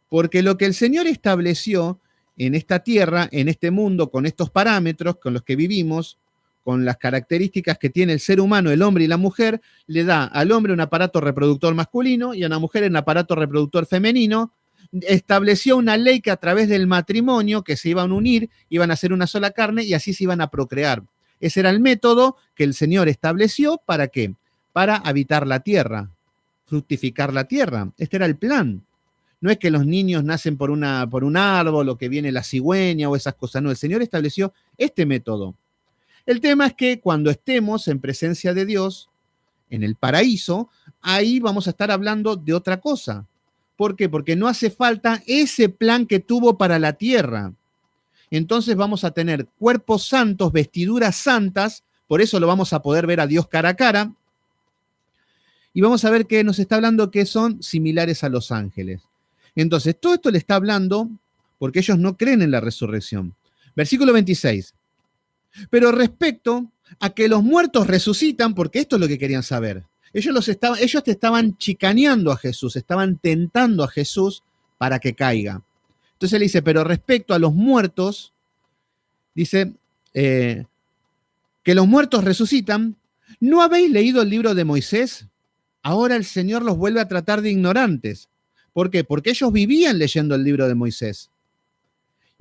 Porque lo que el Señor estableció en esta tierra, en este mundo, con estos parámetros con los que vivimos, con las características que tiene el ser humano, el hombre y la mujer, le da al hombre un aparato reproductor masculino y a la mujer un aparato reproductor femenino. Estableció una ley que a través del matrimonio, que se iban a unir, iban a ser una sola carne y así se iban a procrear. Ese era el método que el Señor estableció. ¿Para qué? Para habitar la tierra, fructificar la tierra. Este era el plan. No es que los niños nacen por un árbol o que viene la cigüeña o esas cosas. No, el Señor estableció este método. El tema es que cuando estemos en presencia de Dios, en el paraíso, ahí vamos a estar hablando de otra cosa. ¿Por qué? Porque no hace falta ese plan que tuvo para la tierra. Entonces vamos a tener cuerpos santos, vestiduras santas, por eso lo vamos a poder ver a Dios cara a cara. Y vamos a ver que nos está hablando que son similares a los ángeles. Entonces, todo esto le está hablando porque ellos no creen en la resurrección. Versículo 26. Pero respecto a que los muertos resucitan, porque esto es lo que querían saber. Ellos te estaban chicaneando a Jesús, estaban tentando a Jesús para que caiga. Entonces le dice, pero respecto a los muertos, dice que los muertos resucitan. ¿No habéis leído el libro de Moisés? Ahora el Señor los vuelve a tratar de ignorantes. ¿Por qué? Porque ellos vivían leyendo el libro de Moisés.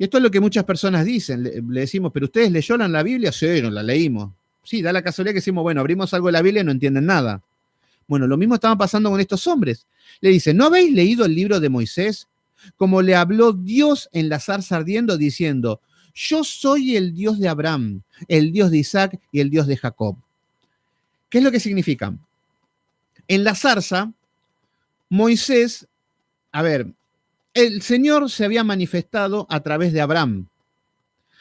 Y esto es lo que muchas personas dicen. Le decimos, ¿pero ustedes leyeron la Biblia? Sí, no la leímos. Sí, da la casualidad que decimos, bueno, abrimos algo de la Biblia y no entienden nada. Bueno, lo mismo estaba pasando con estos hombres. Le dice, ¿no habéis leído el libro de Moisés? Como le habló Dios en la zarza ardiendo, diciendo, yo soy el Dios de Abraham, el Dios de Isaac y el Dios de Jacob. ¿Qué es lo que significa? En la zarza, Moisés, a ver, el Señor se había manifestado a través de Abraham.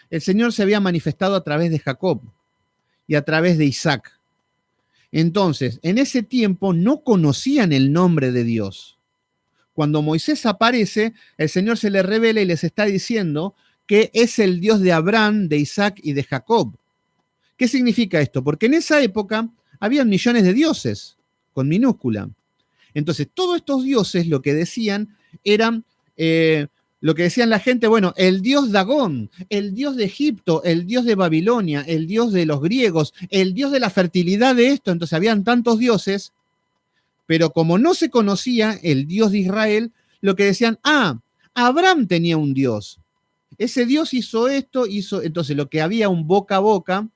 El Señor se había manifestado a través de Jacob y a través de Isaac. Entonces, en ese tiempo no conocían el nombre de Dios. Cuando Moisés aparece, el Señor se les revela y les está diciendo que es el Dios de Abraham, de Isaac y de Jacob. ¿Qué significa esto? Porque en esa época habían millones de dioses, con minúscula. Entonces, todos estos dioses lo que decían eran, lo que decían la gente, bueno, el dios Dagón, el dios de Egipto, el dios de Babilonia, el dios de los griegos, el dios de la fertilidad de esto. Entonces, habían tantos dioses, pero como no se conocía el Dios de Israel, lo que decían, Abraham tenía un Dios. Ese Dios hizo esto, hizo. Entonces, lo que había un boca a boca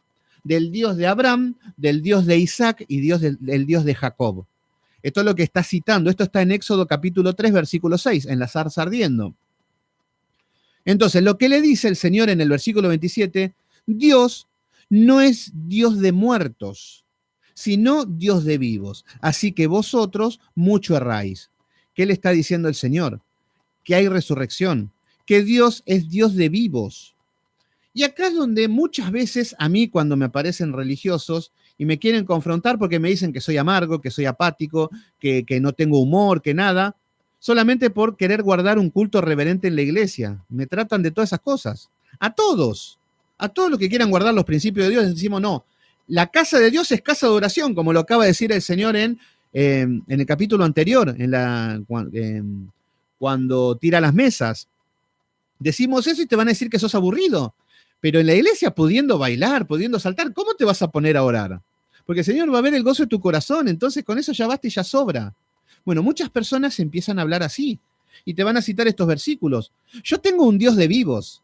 del Dios de Abraham, del Dios de Isaac y del Dios de Jacob. Esto es lo que está citando. Esto está en Éxodo capítulo 3, versículo 6, en la zarza ardiendo. Entonces, lo que le dice el Señor en el versículo 27, Dios no es Dios de muertos, sino Dios de vivos. Así que vosotros mucho erráis. ¿Qué le está diciendo el Señor? Que hay resurrección, que Dios es Dios de vivos. Y acá es donde muchas veces a mí, cuando me aparecen religiosos y me quieren confrontar porque me dicen que soy amargo, que soy apático, que no tengo humor, que nada, solamente por querer guardar un culto reverente en la iglesia. Me tratan de todas esas cosas. A todos los que quieran guardar los principios de Dios, les decimos no. La casa de Dios es casa de oración, como lo acaba de decir el Señor en el capítulo anterior, cuando tira las mesas. Decimos eso y te van a decir que sos aburrido. Pero en la iglesia, pudiendo bailar, pudiendo saltar, ¿cómo te vas a poner a orar? Porque el Señor va a ver el gozo de tu corazón, entonces con eso ya basta y ya sobra. Bueno, muchas personas empiezan a hablar así y te van a citar estos versículos. Yo tengo un Dios de vivos.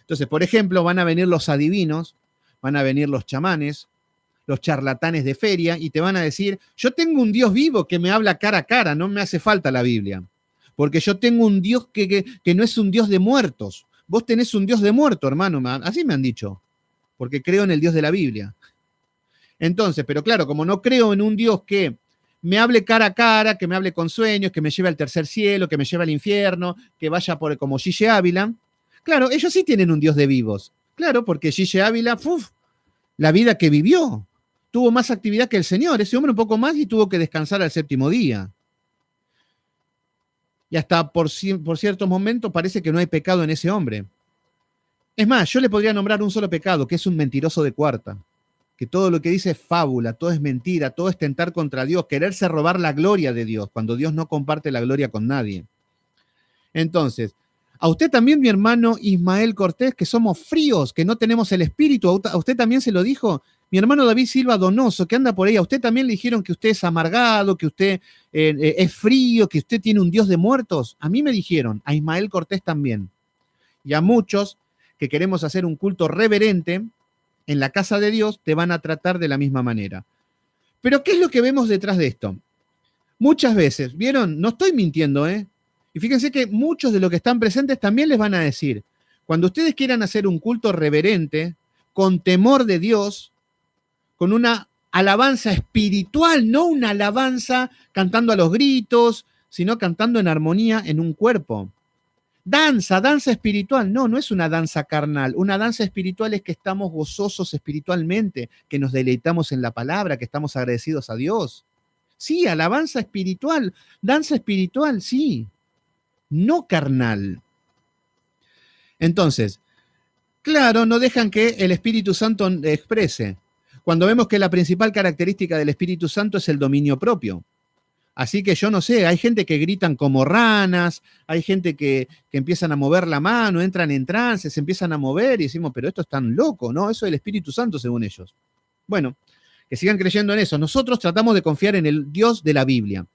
Entonces, por ejemplo, van a venir los adivinos, van a venir los chamanes, los charlatanes de feria y te van a decir, yo tengo un Dios vivo que me habla cara a cara, no me hace falta la Biblia. Porque yo tengo un Dios que no es un Dios de muertos. Vos tenés un Dios de muerto, hermano, así me han dicho, porque creo en el Dios de la Biblia. Entonces, pero claro, como no creo en un Dios que me hable cara a cara, que me hable con sueños, que me lleve al tercer cielo, que me lleve al infierno, que vaya por como Gille Ávila, claro, ellos sí tienen un Dios de vivos. Claro, porque Gille Ávila, la vida que vivió, tuvo más actividad que el Señor, ese hombre un poco más y tuvo que descansar al séptimo día. Y hasta por ciertos momentos parece que no hay pecado en ese hombre. Es más, yo le podría nombrar un solo pecado, que es un mentiroso de cuarta, que todo lo que dice es fábula, todo es mentira, todo es tentar contra Dios, quererse robar la gloria de Dios, cuando Dios no comparte la gloria con nadie. Entonces, a usted también, mi hermano Ismael Cortés, que somos fríos, que no tenemos el espíritu, a usted también se lo dijo mi hermano David Silva Donoso, que anda por ahí, a usted también le dijeron que usted es amargado, que usted es frío, que usted tiene un Dios de muertos. A mí me dijeron, a Ismael Cortés también. Y a muchos que queremos hacer un culto reverente en la casa de Dios, te van a tratar de la misma manera. Pero ¿qué es lo que vemos detrás de esto? Muchas veces, ¿vieron? No estoy mintiendo, ¿eh? Y fíjense que muchos de los que están presentes también les van a decir, cuando ustedes quieran hacer un culto reverente, con temor de Dios, con una alabanza espiritual, no una alabanza cantando a los gritos, sino cantando en armonía en un cuerpo. Danza espiritual, no es una danza carnal. Una danza espiritual es que estamos gozosos espiritualmente, que nos deleitamos en la palabra, que estamos agradecidos a Dios. Sí, alabanza espiritual, danza espiritual, sí, no carnal. Entonces, claro, no dejan que el Espíritu Santo exprese. Cuando vemos que la principal característica del Espíritu Santo es el dominio propio. Así que yo no sé, hay gente que gritan como ranas, hay gente que empiezan a mover la mano, entran en trance, se empiezan a mover y decimos, pero esto es tan loco, ¿no? Eso es el Espíritu Santo según ellos. Bueno, que sigan creyendo en eso. Nosotros tratamos de confiar en el Dios de la Biblia.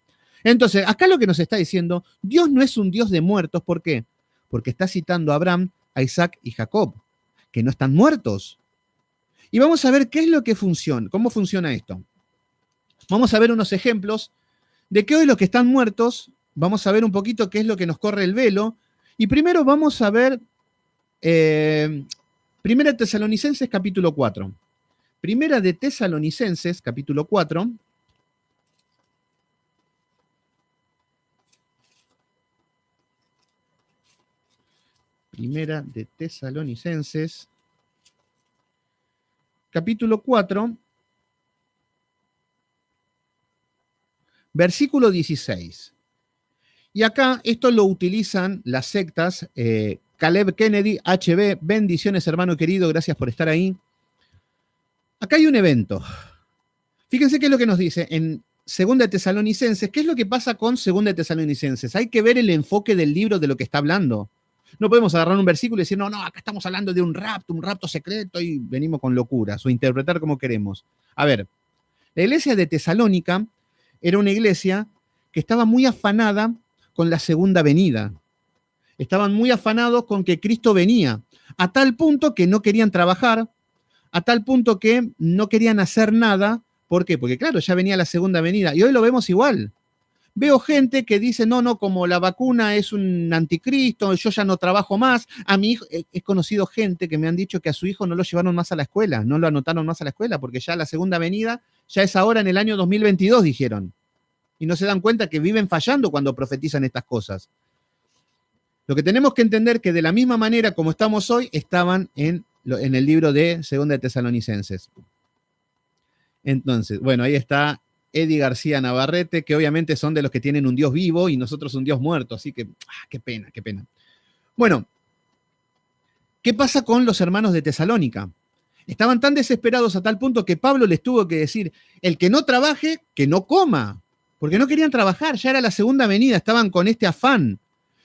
Entonces, acá lo que nos está diciendo, Dios no es un Dios de muertos, ¿por qué? Porque está citando a Abraham, a Isaac y Jacob, que no están muertos. Y vamos a ver qué es lo que funciona, cómo funciona esto. Vamos a ver unos ejemplos de que hoy los que están muertos, vamos a ver un poquito qué es lo que nos corre el velo. Y primero vamos a ver Primera de Tesalonicenses capítulo 4. Primera de Tesalonicenses capítulo 4. Primera de Tesalonicenses, capítulo 4, versículo 16. Y acá esto lo utilizan las sectas, Caleb Kennedy, HB, bendiciones hermano querido, gracias por estar ahí. Acá hay un evento. Fíjense qué es lo que nos dice en Segunda de Tesalonicenses. ¿Qué es lo que pasa con Segunda de Tesalonicenses? Hay que ver el enfoque del libro de lo que está hablando. No podemos agarrar un versículo y decir, no, acá estamos hablando de un rapto secreto y venimos con locuras o interpretar como queremos. A ver, la iglesia de Tesalónica era una iglesia que estaba muy afanada con la segunda venida. Estaban muy afanados con que Cristo venía, a tal punto que no querían trabajar, a tal punto que no querían hacer nada. ¿Por qué? Porque claro, ya venía la segunda venida y hoy lo vemos igual. Veo gente que dice, no, como la vacuna es un anticristo, yo ya no trabajo más. A mi hijo, he conocido gente que me han dicho que a su hijo no lo llevaron más a la escuela, no lo anotaron más a la escuela, porque ya la segunda venida ya es ahora en el año 2022, dijeron. Y no se dan cuenta que viven fallando cuando profetizan estas cosas. Lo que tenemos que entender que de la misma manera como estamos hoy, estaban en el libro de Segunda de Tesalonicenses. Entonces, bueno, ahí está Eddie García Navarrete, que obviamente son de los que tienen un Dios vivo y nosotros un Dios muerto, así que, qué pena, qué pena. Bueno, ¿qué pasa con los hermanos de Tesalónica? Estaban tan desesperados a tal punto que Pablo les tuvo que decir, el que no trabaje, que no coma, porque no querían trabajar, ya era la segunda venida, estaban con este afán.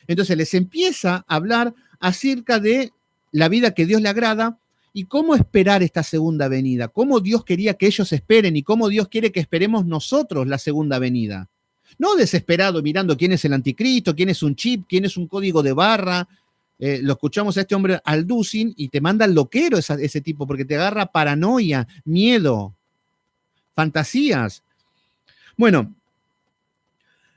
Entonces les empieza a hablar acerca de la vida que Dios le agrada y cómo esperar esta segunda venida, cómo Dios quería que ellos esperen y cómo Dios quiere que esperemos nosotros la segunda venida. No desesperado mirando quién es el anticristo, quién es un chip, quién es un código de barra. Lo escuchamos a este hombre Alducin y te manda el loquero ese tipo porque te agarra paranoia, miedo, fantasías. Bueno,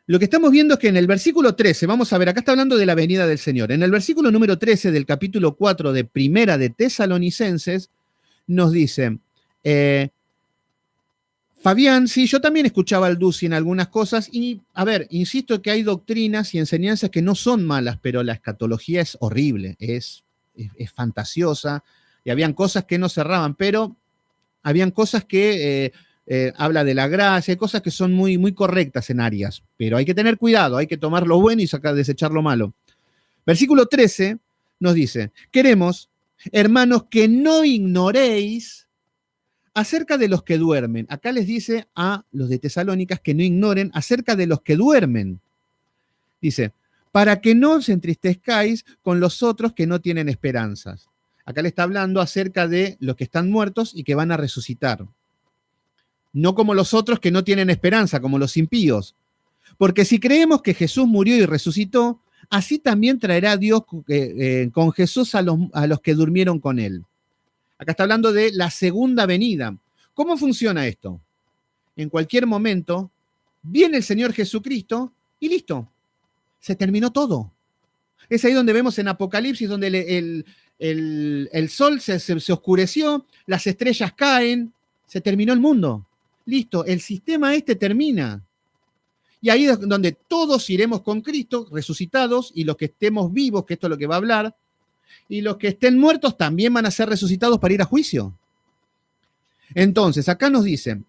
lo que estamos viendo es que en el versículo 13, vamos a ver, acá está hablando de la venida del Señor. En el versículo número 13 del capítulo 4 de Primera de Tesalonicenses, nos dice, Fabián, sí, yo también escuchaba al Duci en algunas cosas y, a ver, insisto que hay doctrinas y enseñanzas que no son malas, pero la escatología es horrible, es fantasiosa y habían cosas que no cerraban, pero habían cosas que habla de la gracia, hay cosas que son muy, muy correctas en áreas, pero hay que tener cuidado, hay que tomar lo bueno y desechar lo malo. Versículo 13 nos dice, queremos, hermanos, que no ignoréis acerca de los que duermen. Acá les dice a los de Tesalónicas que no ignoren acerca de los que duermen. Dice, para que no os entristezcáis con los otros que no tienen esperanzas. Acá le está hablando acerca de los que están muertos y que van a resucitar. No como los otros que no tienen esperanza, como los impíos. Porque si creemos que Jesús murió y resucitó, así también traerá Dios con Jesús a los que durmieron con él. Acá está hablando de la segunda venida. ¿Cómo funciona esto? En cualquier momento viene el Señor Jesucristo y listo. Se terminó todo. Es ahí donde vemos en Apocalipsis, donde el sol se oscureció, las estrellas caen, se terminó el mundo. Listo, el sistema termina. Y ahí es donde todos iremos con Cristo, resucitados, y los que estemos vivos, que esto es lo que va a hablar, y los que estén muertos también van a ser resucitados para ir a juicio. Entonces, acá nos dicen,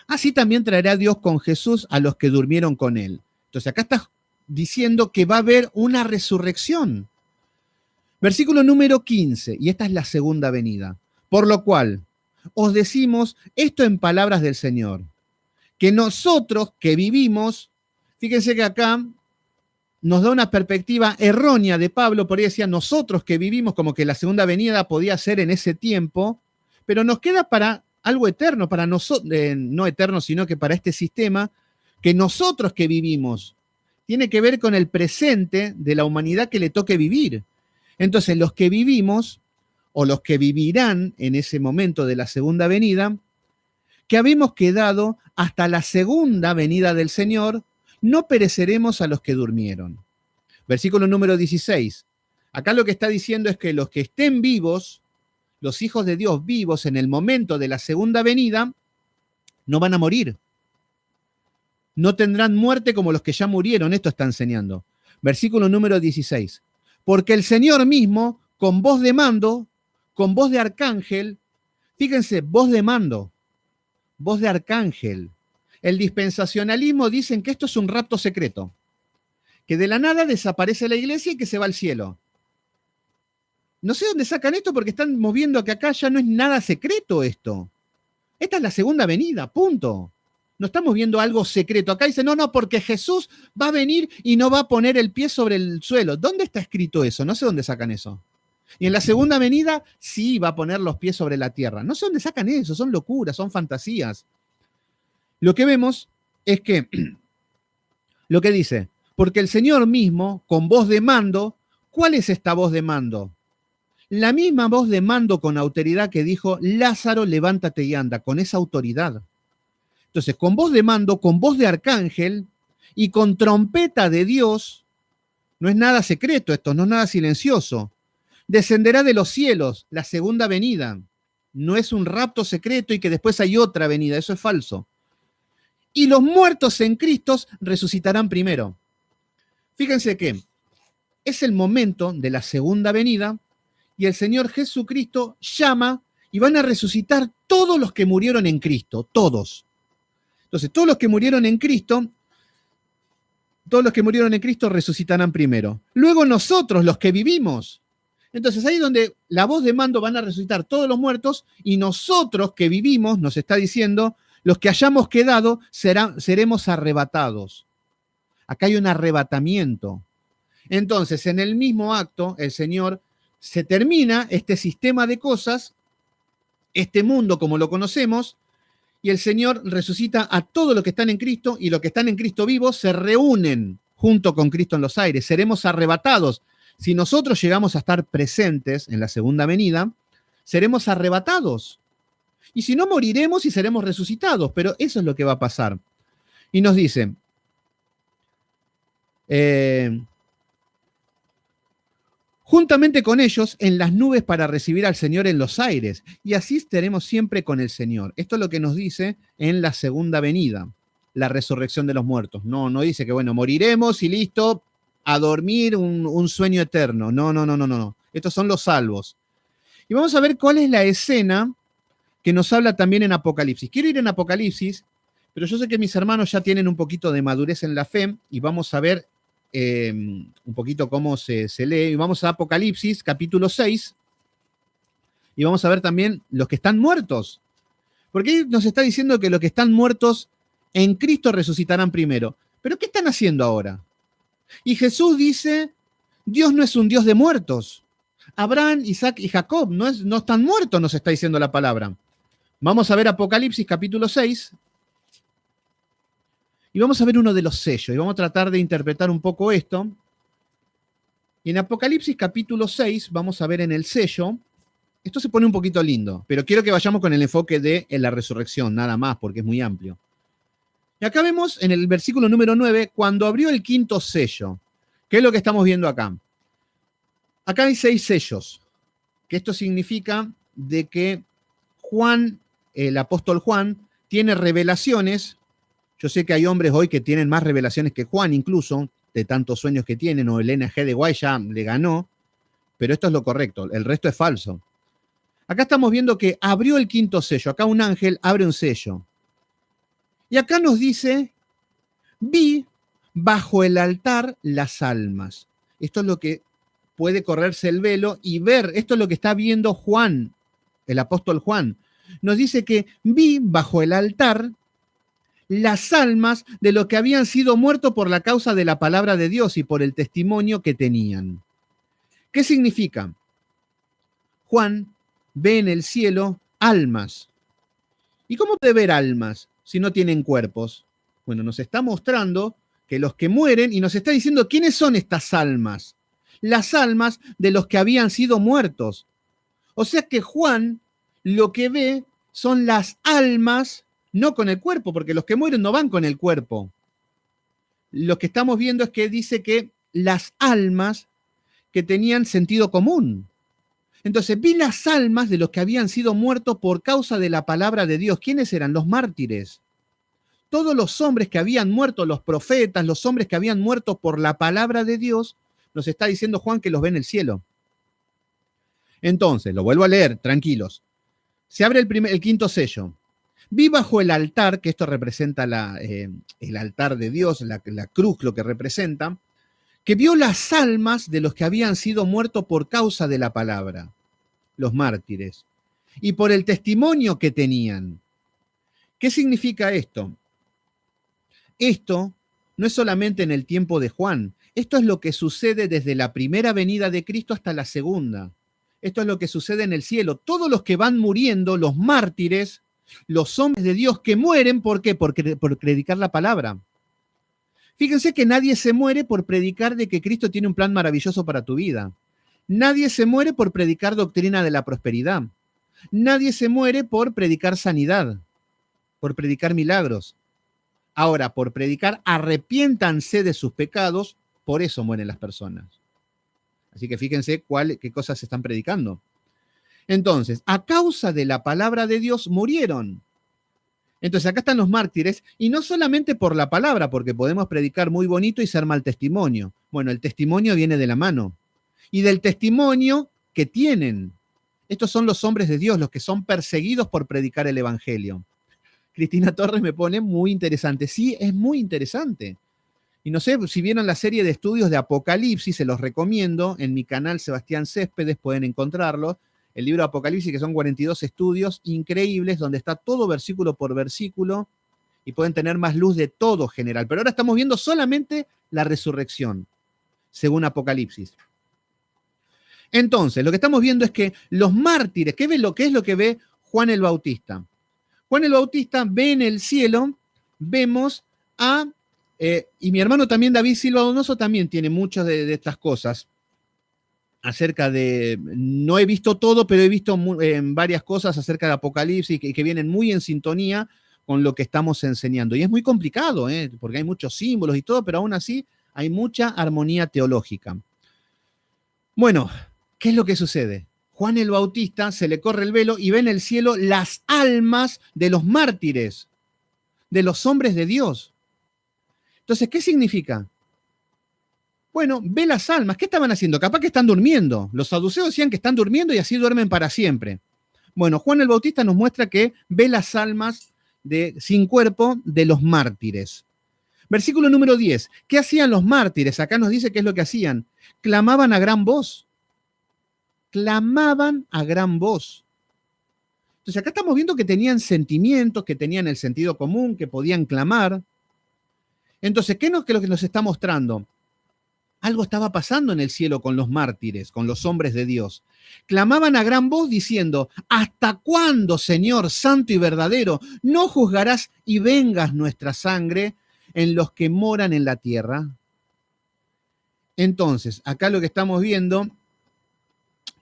así también traerá Dios con Jesús a los que durmieron con él. Entonces, acá está diciendo que va a haber una resurrección. Versículo número 15, y esta es la segunda venida. Por lo cual, os decimos esto en palabras del Señor, que nosotros que vivimos, fíjense que acá nos da una perspectiva errónea de Pablo, por ahí decía nosotros que vivimos, como que la segunda venida podía ser en ese tiempo, pero nos queda para algo eterno, para nosotros, no eterno, sino que para este sistema, que nosotros que vivimos, tiene que ver con el presente de la humanidad que le toque vivir. Entonces, los que vivimos, o los que vivirán en ese momento de la segunda venida, que habemos quedado hasta la segunda venida del Señor, no pereceremos a los que durmieron. Versículo número 16. Acá lo que está diciendo es que los que estén vivos, los hijos de Dios vivos en el momento de la segunda venida, no van a morir. No tendrán muerte como los que ya murieron. Esto está enseñando. Versículo número 16. porque el Señor mismo, con voz de mando, con voz de arcángel, fíjense, voz de mando, voz de arcángel. El dispensacionalismo dicen que esto es un rapto secreto, que de la nada desaparece la iglesia y que se va al cielo. No sé dónde sacan esto porque están moviendo que acá ya no es nada secreto esto. Esta es la segunda venida, punto. No estamos viendo algo secreto. Acá dice, no, porque Jesús va a venir y no va a poner el pie sobre el suelo. ¿Dónde está escrito eso? No sé dónde sacan eso. Y en la segunda venida sí va a poner los pies sobre la tierra. No sé dónde sacan eso, son locuras, son fantasías. Lo que vemos es que, lo que dice, porque el Señor mismo, con voz de mando, ¿cuál es esta voz de mando? La misma voz de mando con autoridad que dijo, Lázaro, levántate y anda, con esa autoridad. Entonces, con voz de mando, con voz de arcángel y con trompeta de Dios, no es nada secreto esto, no es nada silencioso. Descenderá de los cielos, la segunda venida. No es un rapto secreto y que después hay otra venida, eso es falso. Y los muertos en Cristo resucitarán primero. Fíjense que es el momento de la segunda venida y el Señor Jesucristo llama y van a resucitar todos los que murieron en Cristo, todos. Entonces, todos los que murieron en Cristo resucitarán primero. Luego nosotros, los que vivimos. Entonces, ahí es donde la voz de mando van a resucitar todos los muertos y nosotros que vivimos, nos está diciendo, los que hayamos quedado seremos arrebatados. Acá hay un arrebatamiento. Entonces, en el mismo acto, el Señor se termina este sistema de cosas, este mundo como lo conocemos, y el Señor resucita a todos los que están en Cristo, y los que están en Cristo vivos se reúnen junto con Cristo en los aires. Seremos arrebatados. Si nosotros llegamos a estar presentes en la segunda venida, seremos arrebatados. Y si no, moriremos y seremos resucitados, pero eso es lo que va a pasar. Y nos dice, juntamente con ellos en las nubes para recibir al Señor en los aires, y así estaremos siempre con el Señor. Esto es lo que nos dice en la segunda venida, la resurrección de los muertos. No dice que, bueno, moriremos y listo, a dormir un sueño eterno. No. Estos son los salvos. Y vamos a ver cuál es la escena que nos habla también en Apocalipsis. Quiero ir en Apocalipsis, pero yo sé que mis hermanos ya tienen un poquito de madurez en la fe y vamos a ver un poquito cómo se lee. Y vamos a Apocalipsis, capítulo 6, y vamos a ver también los que están muertos. Porque nos está diciendo que los que están muertos en Cristo resucitarán primero. ¿Pero qué están haciendo ahora? Y Jesús dice, Dios no es un Dios de muertos. Abraham, Isaac y Jacob no están muertos, nos está diciendo la palabra. Vamos a ver Apocalipsis capítulo 6 y vamos a ver uno de los sellos y vamos a tratar de interpretar un poco esto. Y en Apocalipsis capítulo 6 vamos a ver en el sello, esto se pone un poquito lindo, pero quiero que vayamos con el enfoque de la resurrección, nada más, porque es muy amplio. Y acá vemos en el versículo número 9, cuando abrió el quinto sello, ¿qué es lo que estamos viendo acá? Acá hay 6 sellos, que esto significa de que Juan, el apóstol Juan, tiene revelaciones. Yo sé que hay hombres hoy que tienen más revelaciones que Juan, incluso, de tantos sueños que tienen, o Elena G. de White ya le ganó, pero esto es lo correcto, el resto es falso. Acá estamos viendo que abrió el quinto sello, acá un ángel abre un sello. Y acá nos dice, vi bajo el altar las almas. Esto es lo que puede correrse el velo y ver, esto es lo que está viendo Juan, el apóstol Juan. Nos dice que vi bajo el altar las almas de los que habían sido muertos por la causa de la palabra de Dios y por el testimonio que tenían. ¿Qué significa? Juan ve en el cielo almas. ¿Y cómo puede ver almas si no tienen cuerpos? Bueno, nos está mostrando que los que mueren y nos está diciendo quiénes son estas almas. Las almas de los que habían sido muertos. O sea que Juan lo que ve son las almas, no con el cuerpo, porque los que mueren no van con el cuerpo. Lo que estamos viendo es que dice que las almas que tenían sentido común. Entonces, vi las almas de los que habían sido muertos por causa de la palabra de Dios. ¿Quiénes eran? Los mártires. Todos los hombres que habían muerto, los profetas, los hombres que habían muerto por la palabra de Dios, nos está diciendo Juan que los ve en el cielo. Entonces, lo vuelvo a leer, tranquilos. Se abre el quinto sello. Vi bajo el altar, que esto representa el altar de Dios, la cruz, lo que representa, que vio las almas de los que habían sido muertos por causa de la palabra, los mártires, y por el testimonio que tenían. ¿Qué significa esto? Esto no es solamente en el tiempo de Juan, esto es lo que sucede desde la primera venida de Cristo hasta la segunda. Esto es lo que sucede en el cielo. Todos los que van muriendo, los mártires, los hombres de Dios que mueren, ¿por qué? Por predicar la palabra. Fíjense que nadie se muere por predicar de que Cristo tiene un plan maravilloso para tu vida. Nadie se muere por predicar doctrina de la prosperidad. Nadie se muere por predicar sanidad, por predicar milagros. Ahora, por predicar arrepiéntanse de sus pecados, por eso mueren las personas. Así que fíjense qué cosas se están predicando. Entonces, a causa de la palabra de Dios murieron. Entonces, acá están los mártires, y no solamente por la palabra, porque podemos predicar muy bonito y ser mal testimonio. Bueno, el testimonio viene de la mano. Y del testimonio que tienen. Estos son los hombres de Dios, los que son perseguidos por predicar el evangelio. Cristina Torres me pone muy interesante. Sí, es muy interesante. Y no sé si vieron la serie de estudios de Apocalipsis, se los recomiendo. En mi canal Sebastián Céspedes pueden encontrarlo. El libro de Apocalipsis, que son 42 estudios increíbles, donde está todo versículo por versículo y pueden tener más luz de todo general. Pero ahora estamos viendo solamente la resurrección, según Apocalipsis. Entonces, lo que estamos viendo es que los mártires, ¿qué es lo que ve Juan el Bautista? Juan el Bautista ve en el cielo, vemos y mi hermano también, David Silva Donoso, también tiene muchas de estas cosas acerca de, no he visto todo, pero he visto varias cosas acerca de Apocalipsis que vienen muy en sintonía con lo que estamos enseñando. Y es muy complicado, porque hay muchos símbolos y todo, pero aún así hay mucha armonía teológica. Bueno, ¿qué es lo que sucede? Juan el Bautista se le corre el velo y ve en el cielo las almas de los mártires, de los hombres de Dios. Entonces, ¿qué significa? Bueno, ve las almas. ¿Qué estaban haciendo? Capaz que están durmiendo. Los saduceos decían que están durmiendo y así duermen para siempre. Bueno, Juan el Bautista nos muestra que ve las almas sin cuerpo de los mártires. Versículo número 10. ¿Qué hacían los mártires? Acá nos dice qué es lo que hacían. Clamaban a gran voz. Clamaban a gran voz. Entonces acá estamos viendo que tenían sentimientos, que tenían el sentido común, que podían clamar. Entonces, ¿qué es lo que nos está mostrando? Algo estaba pasando en el cielo con los mártires, con los hombres de Dios. Clamaban a gran voz diciendo, ¿hasta cuándo, Señor santo y verdadero, no juzgarás y vengas nuestra sangre en los que moran en la tierra? Entonces, acá lo que estamos viendo,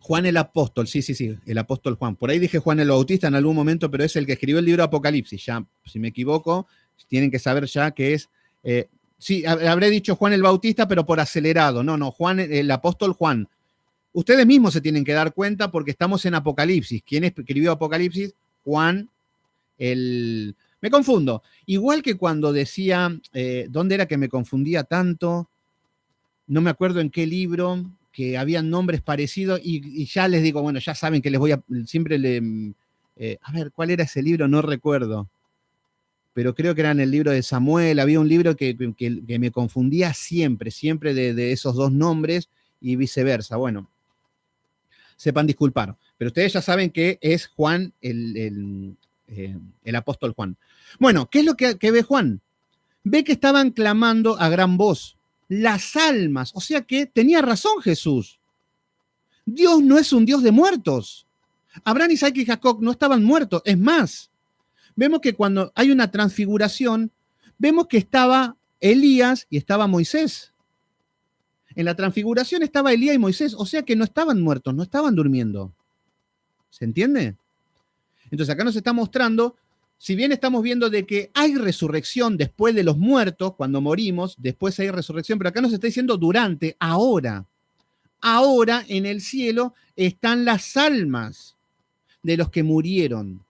Juan el apóstol, sí, el apóstol Juan. Por ahí dije Juan el Bautista en algún momento, pero es el que escribió el libro Apocalipsis. Ya, si me equivoco, tienen que saber ya que es... sí, habré dicho Juan el Bautista, pero por acelerado. No, Juan, el apóstol Juan. Ustedes mismos se tienen que dar cuenta porque estamos en Apocalipsis. ¿Quién escribió Apocalipsis? Juan Me confundo. Igual que cuando decía, ¿dónde era que me confundía tanto? No me acuerdo en qué libro, que habían nombres parecidos y ya les digo, bueno, ya saben que les voy a... Siempre a ver, ¿cuál era ese libro? No recuerdo. Pero creo que era en el libro de Samuel, había un libro que me confundía siempre de esos dos nombres y viceversa. Bueno, sepan disculpar, pero ustedes ya saben que es Juan, el apóstol Juan. Bueno, ¿qué es lo que ve Juan? Ve que estaban clamando a gran voz, las almas, o sea que tenía razón Jesús. Dios no es un Dios de muertos. Abraham, Isaac y Jacob no estaban muertos, es más. Vemos que cuando hay una transfiguración, vemos que estaba Elías y estaba Moisés. En la transfiguración estaba Elías y Moisés, o sea que no estaban muertos, no estaban durmiendo. ¿Se entiende? Entonces acá nos está mostrando, si bien estamos viendo de que hay resurrección después de los muertos, cuando morimos, después hay resurrección, pero acá nos está diciendo durante, ahora. Ahora en el cielo están las almas de los que murieron.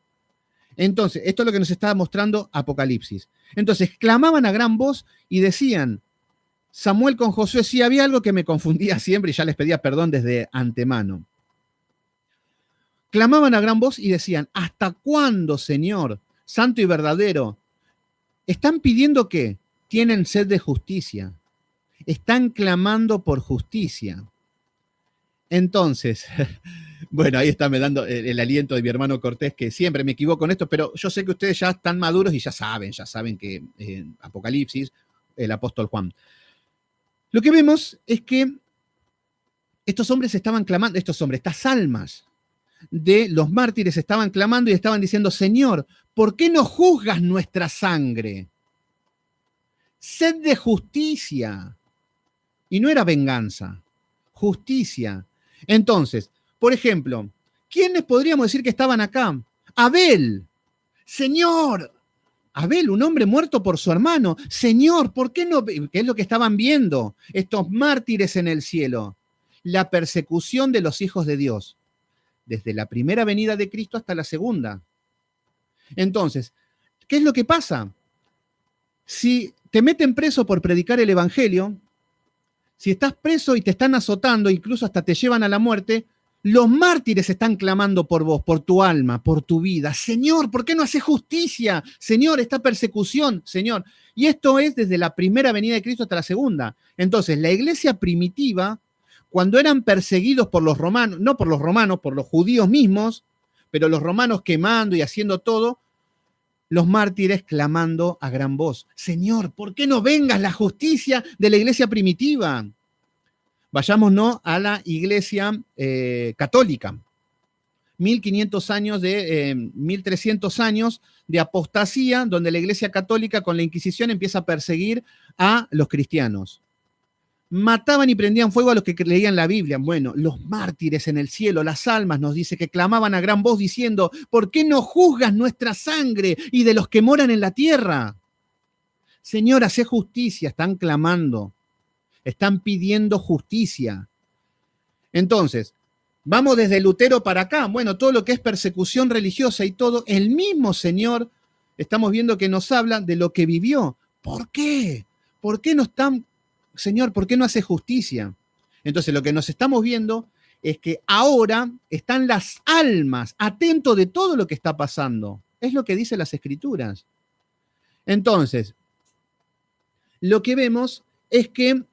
Entonces, esto es lo que nos está mostrando Apocalipsis. Entonces, clamaban a gran voz y decían, Samuel con Josué, sí, había algo que me confundía siempre y ya les pedía perdón desde antemano. Clamaban a gran voz y decían, ¿hasta cuándo, Señor, santo y verdadero? ¿Están pidiendo qué? Tienen sed de justicia. Están clamando por justicia. Entonces, bueno, ahí está me dando el aliento de mi hermano Cortés, que siempre me equivoco en esto, pero yo sé que ustedes ya están maduros y ya saben que en Apocalipsis, el apóstol Juan. Lo que vemos es que estos hombres estaban clamando, estas almas de los mártires estaban clamando y estaban diciendo, Señor, ¿por qué no juzgas nuestra sangre? Sed de justicia. Y no era venganza, justicia. Entonces, por ejemplo, ¿quiénes podríamos decir que estaban acá? Abel, Señor, Abel, un hombre muerto por su hermano. Señor, ¿por qué no? ¿Qué es lo que estaban viendo estos mártires en el cielo? La persecución de los hijos de Dios, desde la primera venida de Cristo hasta la segunda. Entonces, ¿qué es lo que pasa? Si te meten preso por predicar el evangelio, si estás preso y te están azotando, incluso hasta te llevan a la muerte, los mártires están clamando por vos, por tu alma, por tu vida. Señor, ¿por qué no haces justicia? Señor, esta persecución, Señor. Y esto es desde la primera venida de Cristo hasta la segunda. Entonces, la iglesia primitiva, cuando eran perseguidos por los romanos, no por los romanos, por los judíos mismos, pero los romanos quemando y haciendo todo, los mártires clamando a gran voz, Señor, ¿por qué no vengas la justicia de la iglesia primitiva? Vayámonos a la iglesia católica. 1500 años 1300 años de apostasía, donde la iglesia católica con la Inquisición empieza a perseguir a los cristianos. Mataban y prendían fuego a los que leían la Biblia. Bueno, los mártires en el cielo, las almas, nos dice que clamaban a gran voz diciendo, ¿por qué no juzgas nuestra sangre y de los que moran en la tierra? Señor, hacé justicia, están clamando, están pidiendo justicia. Entonces, vamos desde Lutero para acá. Bueno, todo lo que es persecución religiosa y todo, el mismo Señor, estamos viendo que nos habla de lo que vivió. ¿Por qué? ¿Por qué no están... Señor, ¿por qué no hace justicia? Entonces, lo que nos estamos viendo es que ahora están las almas atentos de todo lo que está pasando. Es lo que dicen las Escrituras. Entonces, lo que vemos es que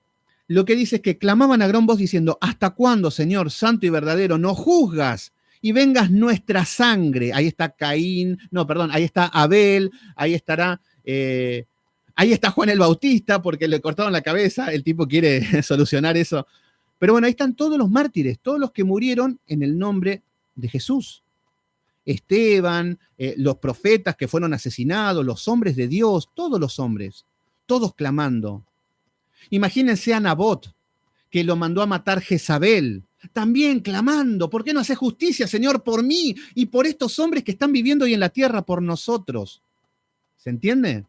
lo que dice es que clamaban a gran voz diciendo, ¿hasta cuándo, Señor, santo y verdadero, no juzgas y vengas nuestra sangre? Ahí está Caín, no, perdón, ahí está Abel, ahí estará... ahí está Juan el Bautista porque le cortaron la cabeza, el tipo quiere solucionar eso. Pero bueno, ahí están todos los mártires, todos los que murieron en el nombre de Jesús. Esteban, los profetas que fueron asesinados, los hombres de Dios, todos los hombres, todos clamando. Imagínense a Nabot, que lo mandó a matar Jezabel, también clamando, ¿por qué no haces justicia, Señor, por mí y por estos hombres que están viviendo hoy en la tierra por nosotros? ¿Se entiende?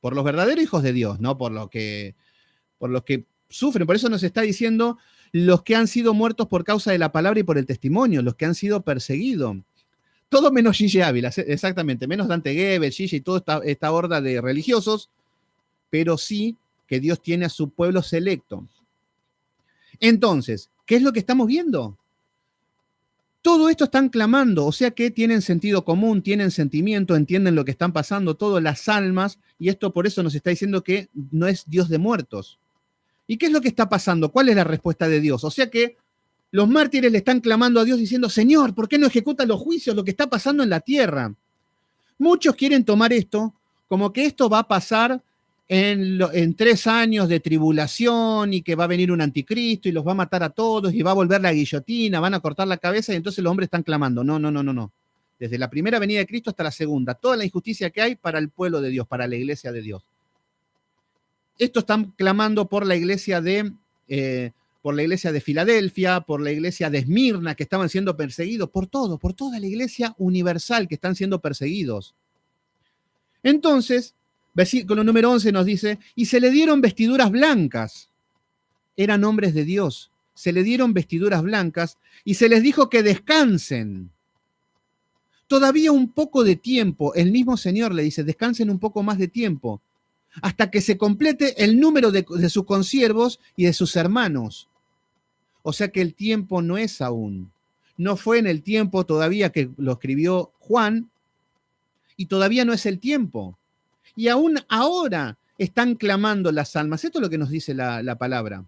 Por los verdaderos hijos de Dios, no por los que sufren. Por eso nos está diciendo los que han sido muertos por causa de la palabra y por el testimonio, los que han sido perseguidos. Todo menos Gigi Ávila, exactamente, menos Dante Gebel, Gigi y toda esta horda de religiosos, pero sí que Dios tiene a su pueblo selecto. Entonces, ¿qué es lo que estamos viendo? Todo esto están clamando, o sea que tienen sentido común, tienen sentimiento, entienden lo que están pasando, todas las almas, y esto por eso nos está diciendo que no es Dios de muertos. ¿Y qué es lo que está pasando? ¿Cuál es la respuesta de Dios? O sea que los mártires le están clamando a Dios diciendo, Señor, ¿por qué no ejecutas los juicios, lo que está pasando en la tierra? Muchos quieren tomar esto como que esto va a pasar en 3 años de tribulación y que va a venir un anticristo y los va a matar a todos y va a volver la guillotina, van a cortar la cabeza y entonces los hombres están clamando. No. Desde la primera venida de Cristo hasta la segunda, toda la injusticia que hay para el pueblo de Dios, para la iglesia de Dios. Esto están clamando por la iglesia de Filadelfia, por la iglesia de Esmirna, que estaban siendo perseguidos, por toda la iglesia universal que están siendo perseguidos. Entonces, versículo número 11 nos dice, y se le dieron vestiduras blancas. Eran hombres de Dios. Se le dieron vestiduras blancas y se les dijo que descansen. Todavía un poco de tiempo. El mismo Señor le dice, descansen un poco más de tiempo. hasta que se complete el número de sus consiervos y de sus hermanos. O sea que el tiempo no es aún. No fue en el tiempo todavía que lo escribió Juan y todavía no es el tiempo. Y aún ahora están clamando las almas. Esto es lo que nos dice la palabra.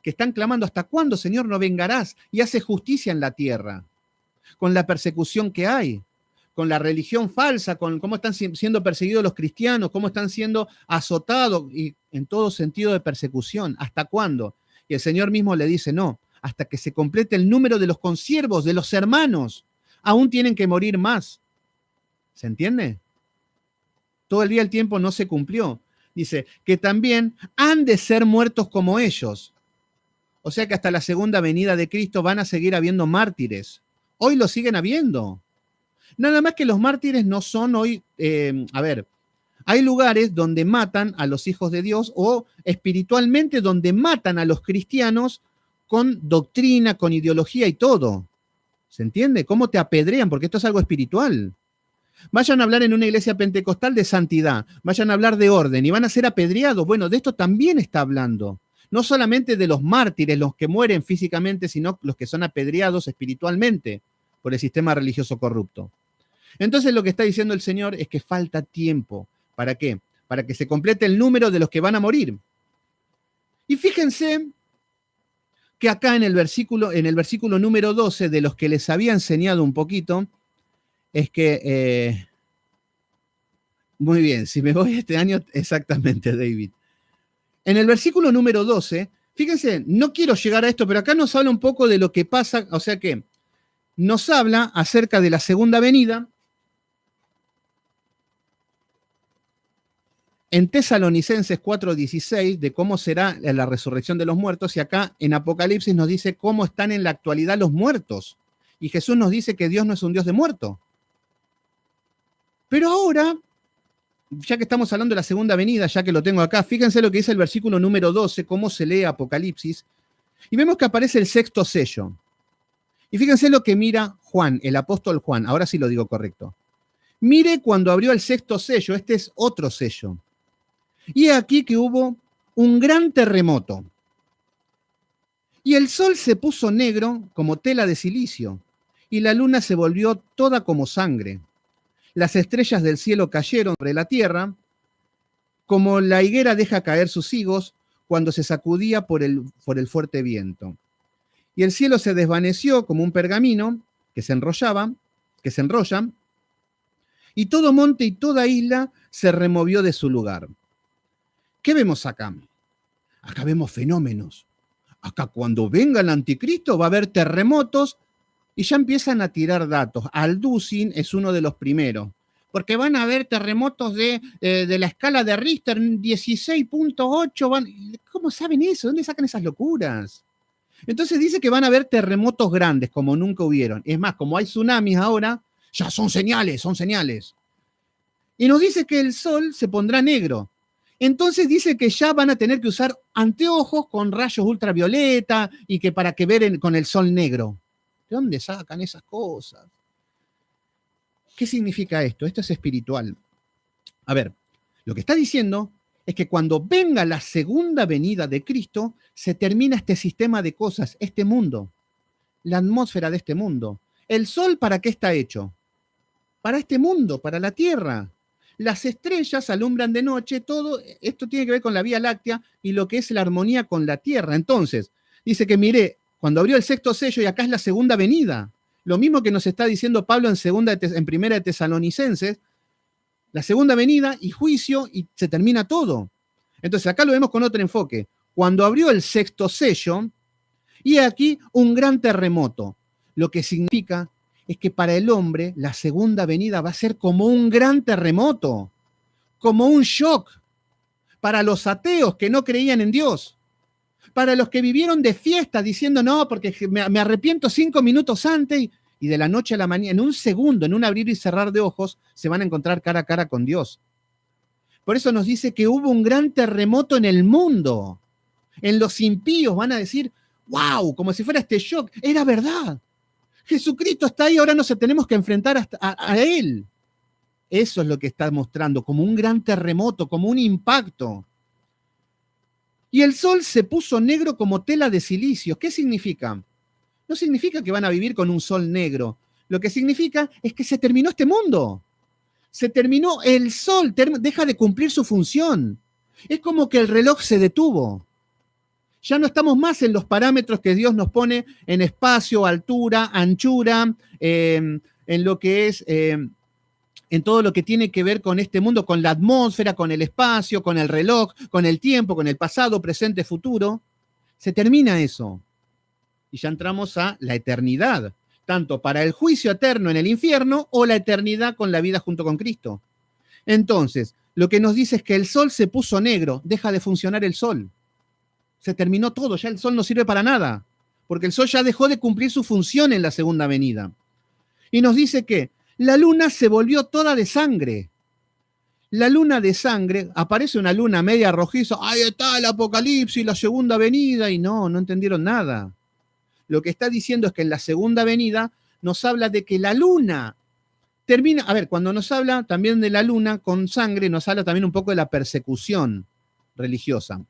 Que están clamando, ¿hasta cuándo, Señor, no vengarás y haces justicia en la tierra? Con la persecución que hay, con la religión falsa, con cómo están siendo perseguidos los cristianos, cómo están siendo azotados y en todo sentido de persecución. ¿Hasta cuándo? Y el Señor mismo le dice, no, hasta que se complete el número de los consiervos, de los hermanos. Aún tienen que morir más. ¿Se entiende? Todo el día el tiempo no se cumplió. Dice que también han de ser muertos como ellos. O sea que hasta la segunda venida de Cristo van a seguir habiendo mártires. Hoy lo siguen habiendo. Nada más que los mártires no son hoy, hay lugares donde matan a los hijos de Dios o espiritualmente donde matan a los cristianos con doctrina, con ideología y todo. ¿Se entiende? ¿Cómo te apedrean? Porque esto es algo espiritual. Vayan a hablar en una iglesia pentecostal de santidad, vayan a hablar de orden y van a ser apedreados. Bueno, de esto también está hablando. No solamente de los mártires, los que mueren físicamente, sino los que son apedreados espiritualmente por el sistema religioso corrupto. Entonces lo que está diciendo el Señor es que falta tiempo. ¿Para qué? Para que se complete el número de los que van a morir. Y fíjense que acá en el versículo número 12, de los que les había enseñado un poquito, es que, muy bien, si me voy este año, exactamente, David. En el versículo número 12, fíjense, no quiero llegar a esto, pero acá nos habla un poco de lo que pasa, o sea que nos habla acerca de la segunda venida. En Tesalonicenses 4:16, de cómo será la resurrección de los muertos, y acá en Apocalipsis nos dice cómo están en la actualidad los muertos. Y Jesús nos dice que Dios no es un Dios de muertos. Pero ahora, ya que estamos hablando de la segunda venida, ya que lo tengo acá, fíjense lo que dice el versículo número 12, cómo se lee Apocalipsis, y vemos que aparece el sexto sello. Y fíjense lo que mira Juan, el apóstol Juan, ahora sí lo digo correcto. Mire cuando abrió el sexto sello, este es otro sello. Y aquí que hubo un gran terremoto. Y el sol se puso negro como tela de silicio, y la luna se volvió toda como sangre. Las estrellas del cielo cayeron sobre la tierra, como la higuera deja caer sus higos cuando se sacudía por el fuerte viento. Y el cielo se desvaneció como un pergamino que se enrolla, y todo monte y toda isla se removió de su lugar. ¿Qué vemos acá? Acá vemos fenómenos. Acá cuando venga el anticristo va a haber terremotos y ya empiezan a tirar datos. Alducin es uno de los primeros, porque van a haber terremotos de la escala de Richter 16.8. ¿Cómo saben eso? ¿Dónde sacan esas locuras? Entonces dice que van a haber terremotos grandes como nunca hubieron. Es más, como hay tsunamis ahora, ya son señales, son señales. Y nos dice que el sol se pondrá negro. Entonces dice que ya van a tener que usar anteojos con rayos ultravioleta y que para que ver con el sol negro. ¿De dónde sacan esas cosas? ¿Qué significa esto? Esto es espiritual. A ver, lo que está diciendo es que cuando venga la segunda venida de Cristo, se termina este sistema de cosas, este mundo, la atmósfera de este mundo. ¿El sol para qué está hecho? Para este mundo, para la Tierra. Las estrellas alumbran de noche, todo esto tiene que ver con la Vía Láctea y lo que es la armonía con la Tierra. Entonces, dice que mire, cuando abrió el sexto sello y acá es la segunda venida, lo mismo que nos está diciendo Pablo en primera de Tesalonicenses, la segunda venida y juicio y se termina todo. Entonces acá lo vemos con otro enfoque. Cuando abrió el sexto sello, y aquí un gran terremoto, lo que significa es que para el hombre la segunda venida va a ser como un gran terremoto, como un shock para los ateos que no creían en Dios, para los que vivieron de fiesta diciendo no, porque me arrepiento 5 minutos antes y de la noche a la mañana, en un segundo, en un abrir y cerrar de ojos, se van a encontrar cara a cara con Dios. Por eso nos dice que hubo un gran terremoto en el mundo. En los impíos van a decir, wow, como si fuera este shock, era verdad. Jesucristo está ahí, ahora nos tenemos que enfrentar a Él. Eso es lo que está mostrando, como un gran terremoto, como un impacto. Y el sol se puso negro como tela de silicio. ¿Qué significa? No significa que van a vivir con un sol negro. Lo que significa es que se terminó este mundo. Se terminó el sol, deja de cumplir su función. Es como que el reloj se detuvo. Ya no estamos más en los parámetros que Dios nos pone en espacio, altura, anchura, en lo que es, en todo lo que tiene que ver con este mundo, con la atmósfera, con el espacio, con el reloj, con el tiempo, con el pasado, presente, futuro. Se termina eso. Y ya entramos a la eternidad, tanto para el juicio eterno en el infierno o la eternidad con la vida junto con Cristo. Entonces, lo que nos dice es que el sol se puso negro, deja de funcionar el sol. Se terminó todo, ya el sol no sirve para nada, porque el sol ya dejó de cumplir su función en la segunda venida. Y nos dice que la luna se volvió toda de sangre. La luna de sangre, aparece una luna media rojiza, ahí está el apocalipsis, la segunda venida, y no entendieron nada. Lo que está diciendo es que en la segunda venida nos habla de que la luna termina, a ver, cuando nos habla también de la luna con sangre, nos habla también un poco de la persecución religiosa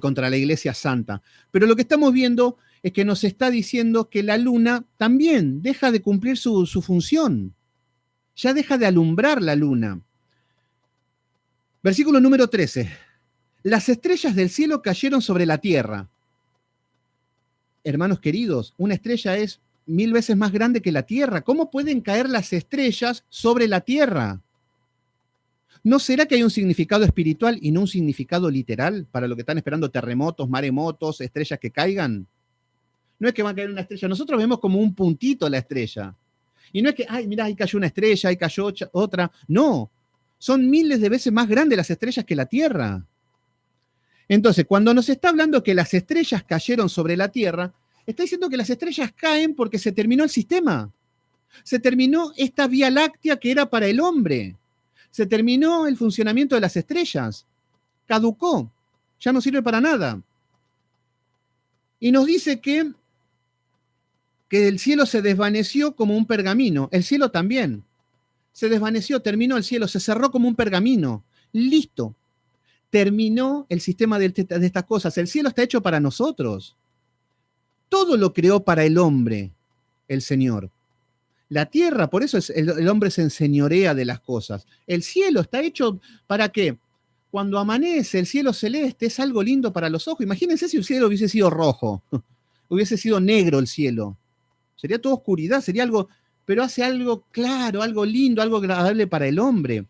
contra la Iglesia Santa. Pero lo que estamos viendo es que nos está diciendo que la luna también deja de cumplir su función. Ya deja de alumbrar la luna. Versículo número 13. Las estrellas del cielo cayeron sobre la tierra. Hermanos queridos, una estrella es 1000 veces más grande que la tierra. ¿Cómo pueden caer las estrellas sobre la tierra? ¿No será que hay un significado espiritual y no un significado literal para lo que están esperando terremotos, maremotos, estrellas que caigan? No es que va a caer una estrella, nosotros vemos como un puntito la estrella. Y no es que, ay, mira, ahí cayó una estrella, ahí cayó otra. No, son miles de veces más grandes las estrellas que la Tierra. Entonces, cuando nos está hablando que las estrellas cayeron sobre la Tierra, está diciendo que las estrellas caen porque se terminó el sistema. Se terminó esta vía láctea que era para el hombre. Se terminó el funcionamiento de las estrellas. Caducó. Ya no sirve para nada. Y nos dice que el cielo se desvaneció como un pergamino. El cielo también. Se desvaneció, terminó el cielo, se cerró como un pergamino. Listo. Terminó el sistema de estas cosas. El cielo está hecho para nosotros. Todo lo creó para el hombre, el Señor. La tierra, por eso el hombre se enseñorea de las cosas. El cielo está hecho para qué. Cuando amanece el cielo celeste es algo lindo para los ojos. Imagínense si el cielo hubiese sido rojo, hubiese sido negro el cielo. Sería toda oscuridad, sería algo, pero hace algo claro, algo lindo, algo agradable para el hombre.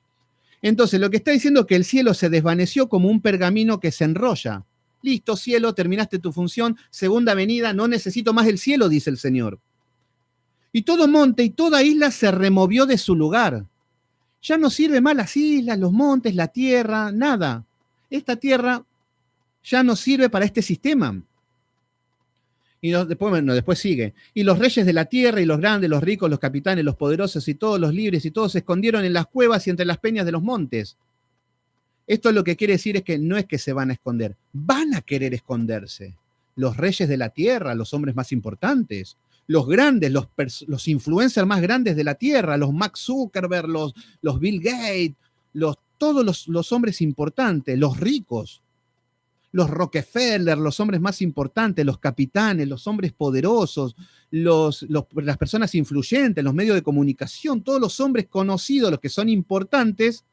Entonces, lo que está diciendo es que el cielo se desvaneció como un pergamino que se enrolla. Listo, cielo, terminaste tu función, segunda venida, no necesito más el cielo, dice el Señor. Y todo monte y toda isla se removió de su lugar. Ya no sirve más las islas, los montes, la tierra, nada. Esta tierra ya no sirve para este sistema. Y después sigue. Y los reyes de la tierra, y los grandes, los ricos, los capitanes, los poderosos, y todos los libres, y todos se escondieron en las cuevas y entre las peñas de los montes. Esto lo que quiere decir es que no es que se van a esconder, van a querer esconderse. Los reyes de la tierra, los hombres más importantes, los grandes, los influencers más grandes de la tierra, los Mark Zuckerberg, los Bill Gates, todos los hombres importantes, los ricos, los Rockefeller, los hombres más importantes, los capitanes, los hombres poderosos, las personas influyentes, los medios de comunicación, todos los hombres conocidos, los que son importantes,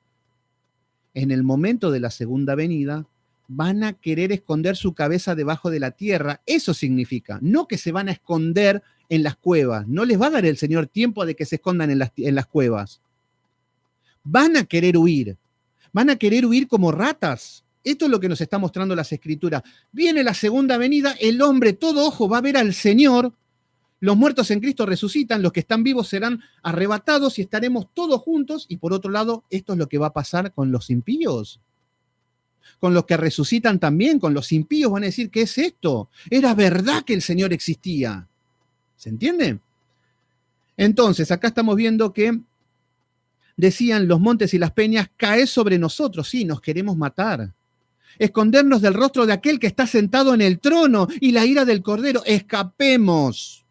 en el momento de la segunda venida, van a querer esconder su cabeza debajo de la tierra. Eso significa, no que se van a esconder en las cuevas. No les va a dar el Señor tiempo de que se escondan en las cuevas. Van a querer huir como ratas. Esto es lo que nos está mostrando las Escrituras. Viene la segunda venida, el hombre, todo ojo, va a ver al Señor. Los muertos en Cristo resucitan, los que están vivos serán arrebatados y estaremos todos juntos. Y por otro lado, esto es lo que va a pasar con los impíos. Con los que resucitan también, con los impíos van a decir, ¿qué es esto? Era verdad que el Señor existía. ¿Se entiende? Entonces, acá estamos viendo que decían los montes y las peñas, cae sobre nosotros. Sí, nos queremos matar. Escondernos del rostro de aquel que está sentado en el trono y la ira del Cordero. Escapemos.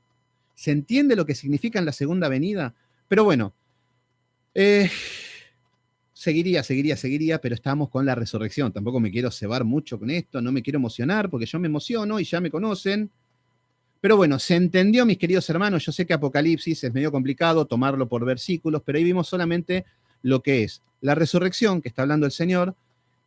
¿Se entiende lo que significa en la segunda venida? Pero bueno, Eh, seguiría, pero estamos con la resurrección. Tampoco me quiero cebar mucho con esto, no me quiero emocionar porque yo me emociono y ya me conocen. Pero bueno, se entendió, mis queridos hermanos. Yo sé que Apocalipsis es medio complicado tomarlo por versículos, pero ahí vimos solamente lo que es la resurrección, que está hablando el Señor,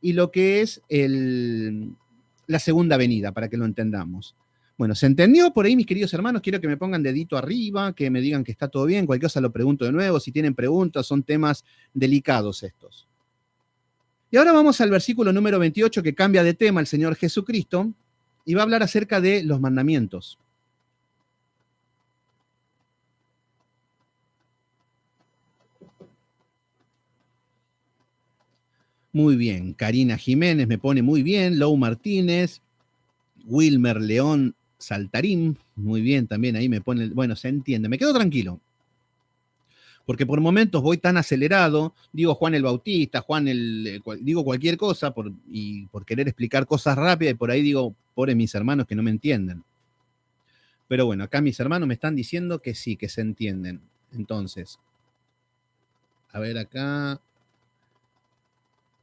y lo que es la segunda venida, para que lo entendamos. Bueno, ¿se entendió por ahí, mis queridos hermanos? Quiero que me pongan dedito arriba, que me digan que está todo bien. Cualquier cosa lo pregunto de nuevo. Si tienen preguntas, son temas delicados estos. Y ahora vamos al versículo número 28, que cambia de tema el Señor Jesucristo, y va a hablar acerca de los mandamientos. Muy bien, Karina Jiménez me pone muy bien, Lou Martínez, Wilmer León Saltarín, muy bien, también ahí me pone, bueno, se entiende, me quedo tranquilo, porque por momentos voy tan acelerado, digo Juan el Bautista, digo cualquier cosa por querer explicar cosas rápidas y por ahí digo, pobres mis hermanos que no me entienden. Pero bueno, acá mis hermanos me están diciendo que sí, que se entienden. Entonces, a ver acá,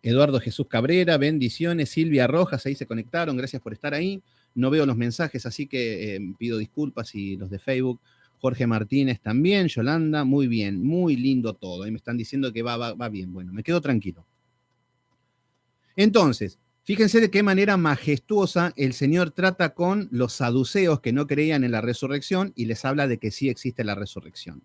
Eduardo Jesús Cabrera, bendiciones, Silvia Rojas, ahí se conectaron, gracias por estar ahí. No veo los mensajes, así que pido disculpas y los de Facebook. Jorge Martínez también, Yolanda, muy bien, muy lindo todo. Ahí me están diciendo que va bien. Bueno, me quedo tranquilo. Entonces, fíjense de qué manera majestuosa el Señor trata con los saduceos que no creían en la resurrección y les habla de que sí existe la resurrección.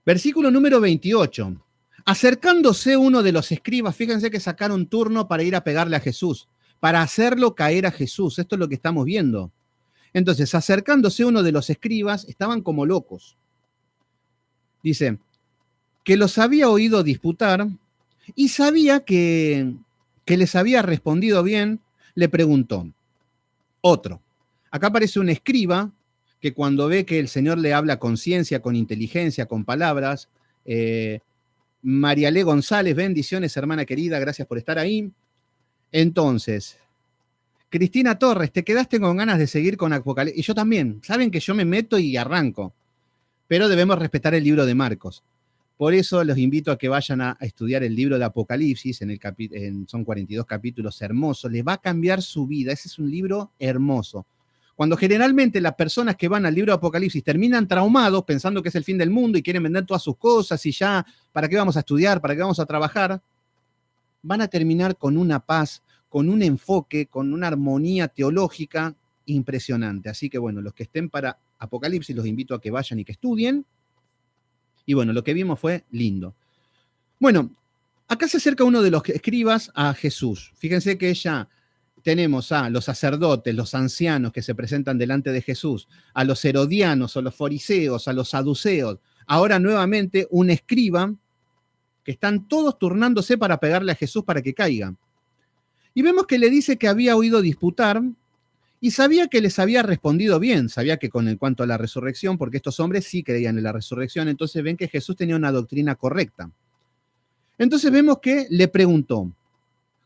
Versículo número 28. Acercándose uno de los escribas, fíjense que sacaron turno para ir a pegarle a Jesús, para hacerlo caer a Jesús. Esto es lo que estamos viendo. Entonces, acercándose uno de los escribas, estaban como locos. Dice, que los había oído disputar y sabía que les había respondido bien, le preguntó. Otro. Acá aparece un escriba que cuando ve que el Señor le habla con ciencia, con inteligencia, con palabras, Marialé González, bendiciones, hermana querida, gracias por estar ahí. Entonces, Cristina Torres, te quedaste con ganas de seguir con Apocalipsis. Y yo también, saben que yo me meto y arranco, pero debemos respetar el libro de Marcos. Por eso los invito a que vayan a estudiar el libro de Apocalipsis, son 42 capítulos hermosos, les va a cambiar su vida, ese es un libro hermoso. Cuando generalmente las personas que van al libro de Apocalipsis terminan traumados pensando que es el fin del mundo y quieren vender todas sus cosas y ya, ¿para qué vamos a estudiar? ¿Para qué vamos a trabajar? Van a terminar con una paz, con un enfoque, con una armonía teológica impresionante. Así que bueno, los que estén para Apocalipsis los invito a que vayan y que estudien. Y bueno, lo que vimos fue lindo. Bueno, acá se acerca uno de los escribas a Jesús. Fíjense que ya tenemos a los sacerdotes, los ancianos que se presentan delante de Jesús, a los herodianos, a los fariseos, a los saduceos. Ahora nuevamente un escriba que están todos turnándose para pegarle a Jesús para que caiga. Y vemos que le dice que había oído disputar y sabía que les había respondido bien, sabía que en cuanto a la resurrección, porque estos hombres sí creían en la resurrección, entonces ven que Jesús tenía una doctrina correcta. Entonces vemos que le preguntó,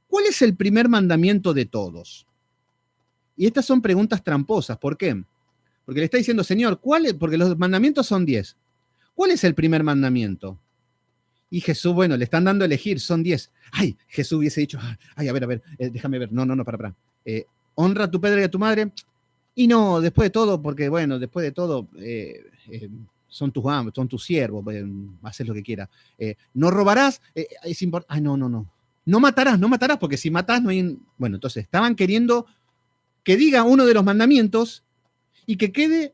¿cuál es el primer mandamiento de todos? Y estas son preguntas tramposas, ¿por qué? Porque le está diciendo, Señor, porque los mandamientos son 10. ¿Cuál es el primer mandamiento? Y Jesús, bueno, le están dando a elegir, son 10. Ay, Jesús hubiese dicho, ay, a ver, déjame ver. No, para. Honra a tu padre y a tu madre. Y no, después de todo, porque bueno, después de todo, son tus siervos, haces lo que quieras. No robarás, es importante. Ay, no. No matarás, porque si matás no hay... Bueno, entonces estaban queriendo que diga uno de los mandamientos y que quede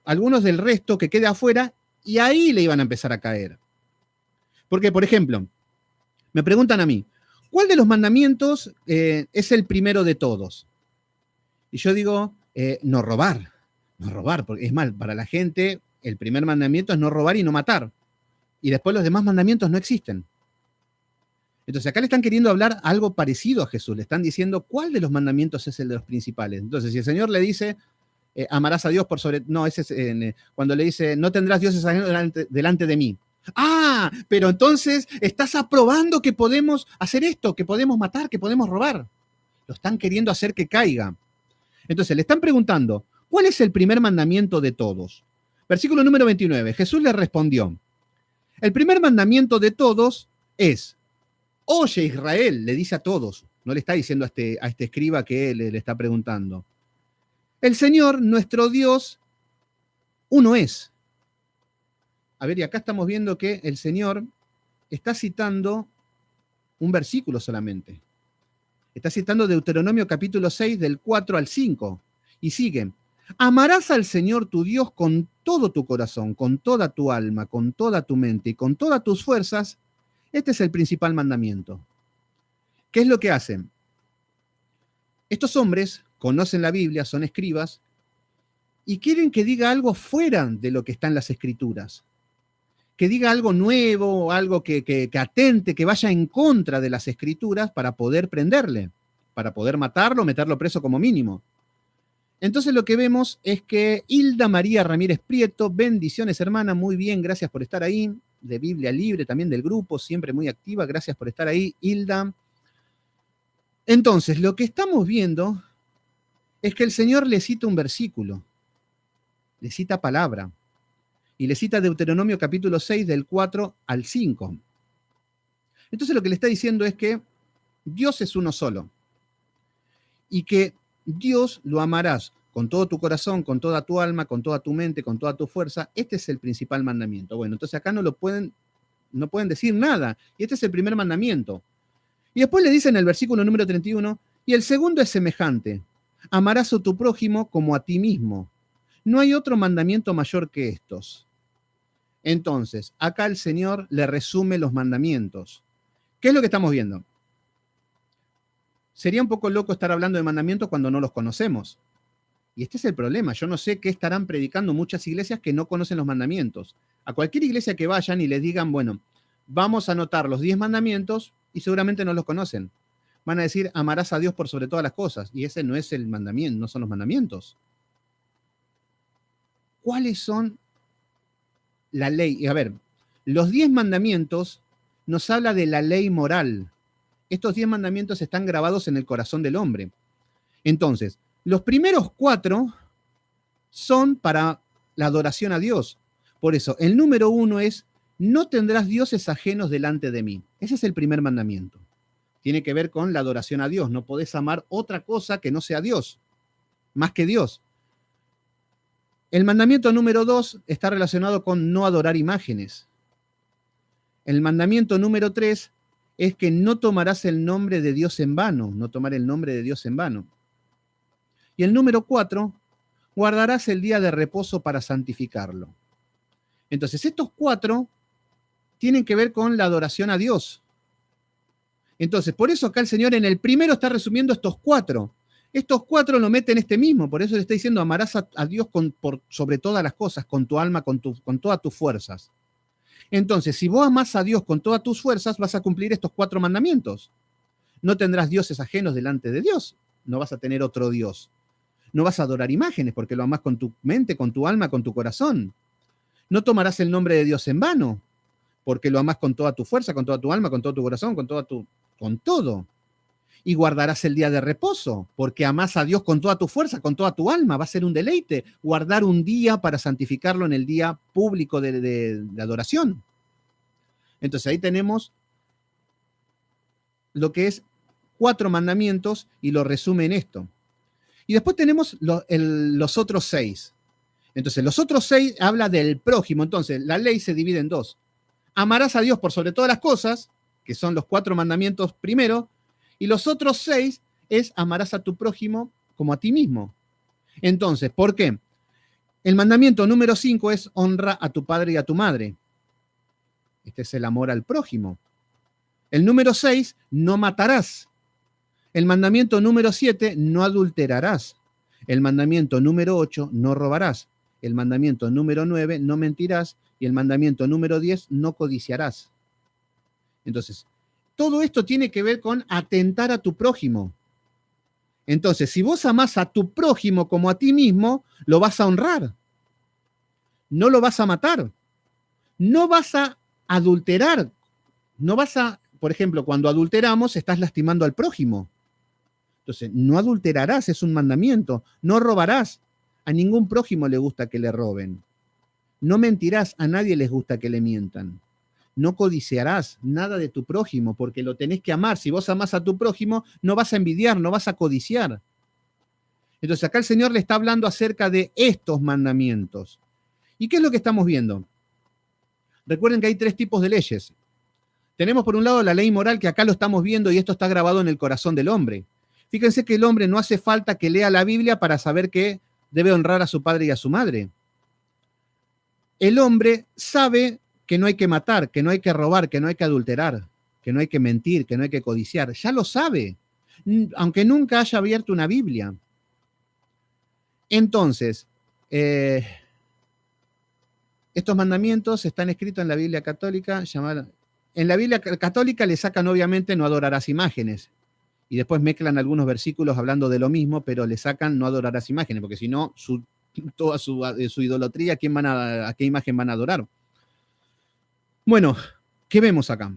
algunos del resto, que quede afuera, y ahí le iban a empezar a caer. Porque, por ejemplo, me preguntan a mí, ¿cuál de los mandamientos es el primero de todos? Y yo digo, no robar, porque es mal, para la gente el primer mandamiento es no robar y no matar. Y después los demás mandamientos no existen. Entonces acá le están queriendo hablar algo parecido a Jesús, le están diciendo cuál de los mandamientos es el de los principales. Entonces si el Señor le dice, amarás a Dios por sobre... No, ese es cuando le dice, no tendrás dioses ajenos delante de mí. Ah, pero entonces estás aprobando que podemos hacer esto, que podemos matar, que podemos robar. Lo están queriendo hacer que caiga. Entonces le están preguntando, ¿cuál es el primer mandamiento de todos? Versículo número 29. Jesús le respondió, El primer mandamiento de todos es, oye Israel, le dice a todos, no le está diciendo a este escriba que le está preguntando. El Señor, nuestro Dios, uno es. A ver, y acá estamos viendo que el Señor está citando un versículo solamente. Está citando Deuteronomio capítulo 6 del 4 al 5. Y sigue. Amarás al Señor tu Dios con todo tu corazón, con toda tu alma, con toda tu mente y con todas tus fuerzas. Este es el principal mandamiento. ¿Qué es lo que hacen? Estos hombres conocen la Biblia, son escribas, y quieren que diga algo fuera de lo que está en las Escrituras. Que diga algo nuevo, algo que atente, que vaya en contra de las Escrituras para poder prenderle, para poder matarlo, meterlo preso como mínimo. Entonces lo que vemos es que Hilda María Ramírez Prieto, bendiciones hermana, muy bien, gracias por estar ahí, de Biblia Libre, también del grupo, siempre muy activa, gracias por estar ahí, Hilda. Entonces, lo que estamos viendo es que el Señor le cita un versículo, le cita palabra, y le cita Deuteronomio capítulo 6 del 4 al 5. Entonces lo que le está diciendo es que Dios es uno solo, y que Dios lo amarás con todo tu corazón, con toda tu alma, con toda tu mente, con toda tu fuerza. Este es el principal mandamiento. Bueno, entonces acá no pueden decir nada. Y este es el primer mandamiento. Y después le dice en el versículo número 31, y el segundo es semejante. Amarás a tu prójimo como a ti mismo. No hay otro mandamiento mayor que estos. Entonces, acá el Señor le resume los mandamientos. ¿Qué es lo que estamos viendo? Sería un poco loco estar hablando de mandamientos cuando no los conocemos. Y este es el problema. Yo no sé qué estarán predicando muchas iglesias que no conocen los mandamientos. A cualquier iglesia que vayan y les digan, bueno, vamos a anotar los 10 mandamientos, y seguramente no los conocen. Van a decir, amarás a Dios por sobre todas las cosas. Y ese no es el mandamiento, no son los mandamientos. ¿Cuáles son la ley? Y a ver, los 10 mandamientos nos habla de la ley moral. Estos 10 mandamientos están grabados en el corazón del hombre. Entonces, los primeros 4 son para la adoración a Dios. Por eso, el número 1 es, no tendrás dioses ajenos delante de mí. Ese es el primer mandamiento. Tiene que ver con la adoración a Dios. No podés amar otra cosa que no sea Dios, más que Dios. El mandamiento número 2 está relacionado con no adorar imágenes. El mandamiento número 3 es que no tomarás el nombre de Dios en vano, no tomar el nombre de Dios en vano. Y el número 4, guardarás el día de reposo para santificarlo. Entonces, estos 4 tienen que ver con la adoración a Dios. Entonces, por eso acá el Señor en el primero está resumiendo estos 4. Estos 4 lo mete en este mismo, por eso le está diciendo, amarás a Dios sobre todas las cosas, con tu alma, con todas tus fuerzas. Entonces, si vos amás a Dios con todas tus fuerzas, vas a cumplir estos 4 mandamientos. No tendrás dioses ajenos delante de Dios. No vas a tener otro Dios. No vas a adorar imágenes porque lo amás con tu mente, con tu alma, con tu corazón. No tomarás el nombre de Dios en vano porque lo amás con toda tu fuerza, con toda tu alma, con todo tu corazón, con todo. Y guardarás el día de reposo porque amás a Dios con toda tu fuerza, con toda tu alma. Va a ser un deleite guardar un día para santificarlo en el día público de adoración. Entonces ahí tenemos lo que es 4 mandamientos y lo resume en esto. Y después tenemos los otros 6. Entonces los otros 6 habla del prójimo. Entonces la ley se divide en 2. Amarás a Dios por sobre todas las cosas, que son los 4 mandamientos primero, y los otros 6 es amarás a tu prójimo como a ti mismo. Entonces, ¿por qué? El mandamiento número 5 es honra a tu padre y a tu madre. Este es el amor al prójimo. El número 6, no matarás. El mandamiento número 7, no adulterarás. El mandamiento número 8, no robarás. El mandamiento número 9, no mentirás. Y el mandamiento número 10, no codiciarás. Entonces, todo esto tiene que ver con atentar a tu prójimo. Entonces, si vos amás a tu prójimo como a ti mismo, lo vas a honrar. No lo vas a matar. No vas a adulterar. No vas a, por ejemplo, cuando adulteramos, estás lastimando al prójimo. Entonces, no adulterarás, es un mandamiento. No robarás. A ningún prójimo le gusta que le roben. No mentirás, a nadie les gusta que le mientan. No codiciarás nada de tu prójimo, porque lo tenés que amar. Si vos amás a tu prójimo, no vas a envidiar, no vas a codiciar. Entonces acá el Señor le está hablando acerca de estos mandamientos. ¿Y qué es lo que estamos viendo? Recuerden que hay tres tipos de leyes. Tenemos por un lado la ley moral, que acá lo estamos viendo y esto está grabado en el corazón del hombre. Fíjense que el hombre no hace falta que lea la Biblia para saber que debe honrar a su padre y a su madre. El hombre sabe que no hay que matar, que no hay que robar, que no hay que adulterar, que no hay que mentir, que no hay que codiciar. Ya lo sabe, aunque nunca haya abierto una Biblia. Entonces, estos mandamientos están escritos en la Biblia católica. En la Biblia católica le sacan obviamente no adorarás imágenes. Y después mezclan algunos versículos hablando de lo mismo, pero le sacan no adorarás imágenes, porque si no, toda su idolatría, ¿a qué imagen van a adorar? Bueno, ¿qué vemos acá?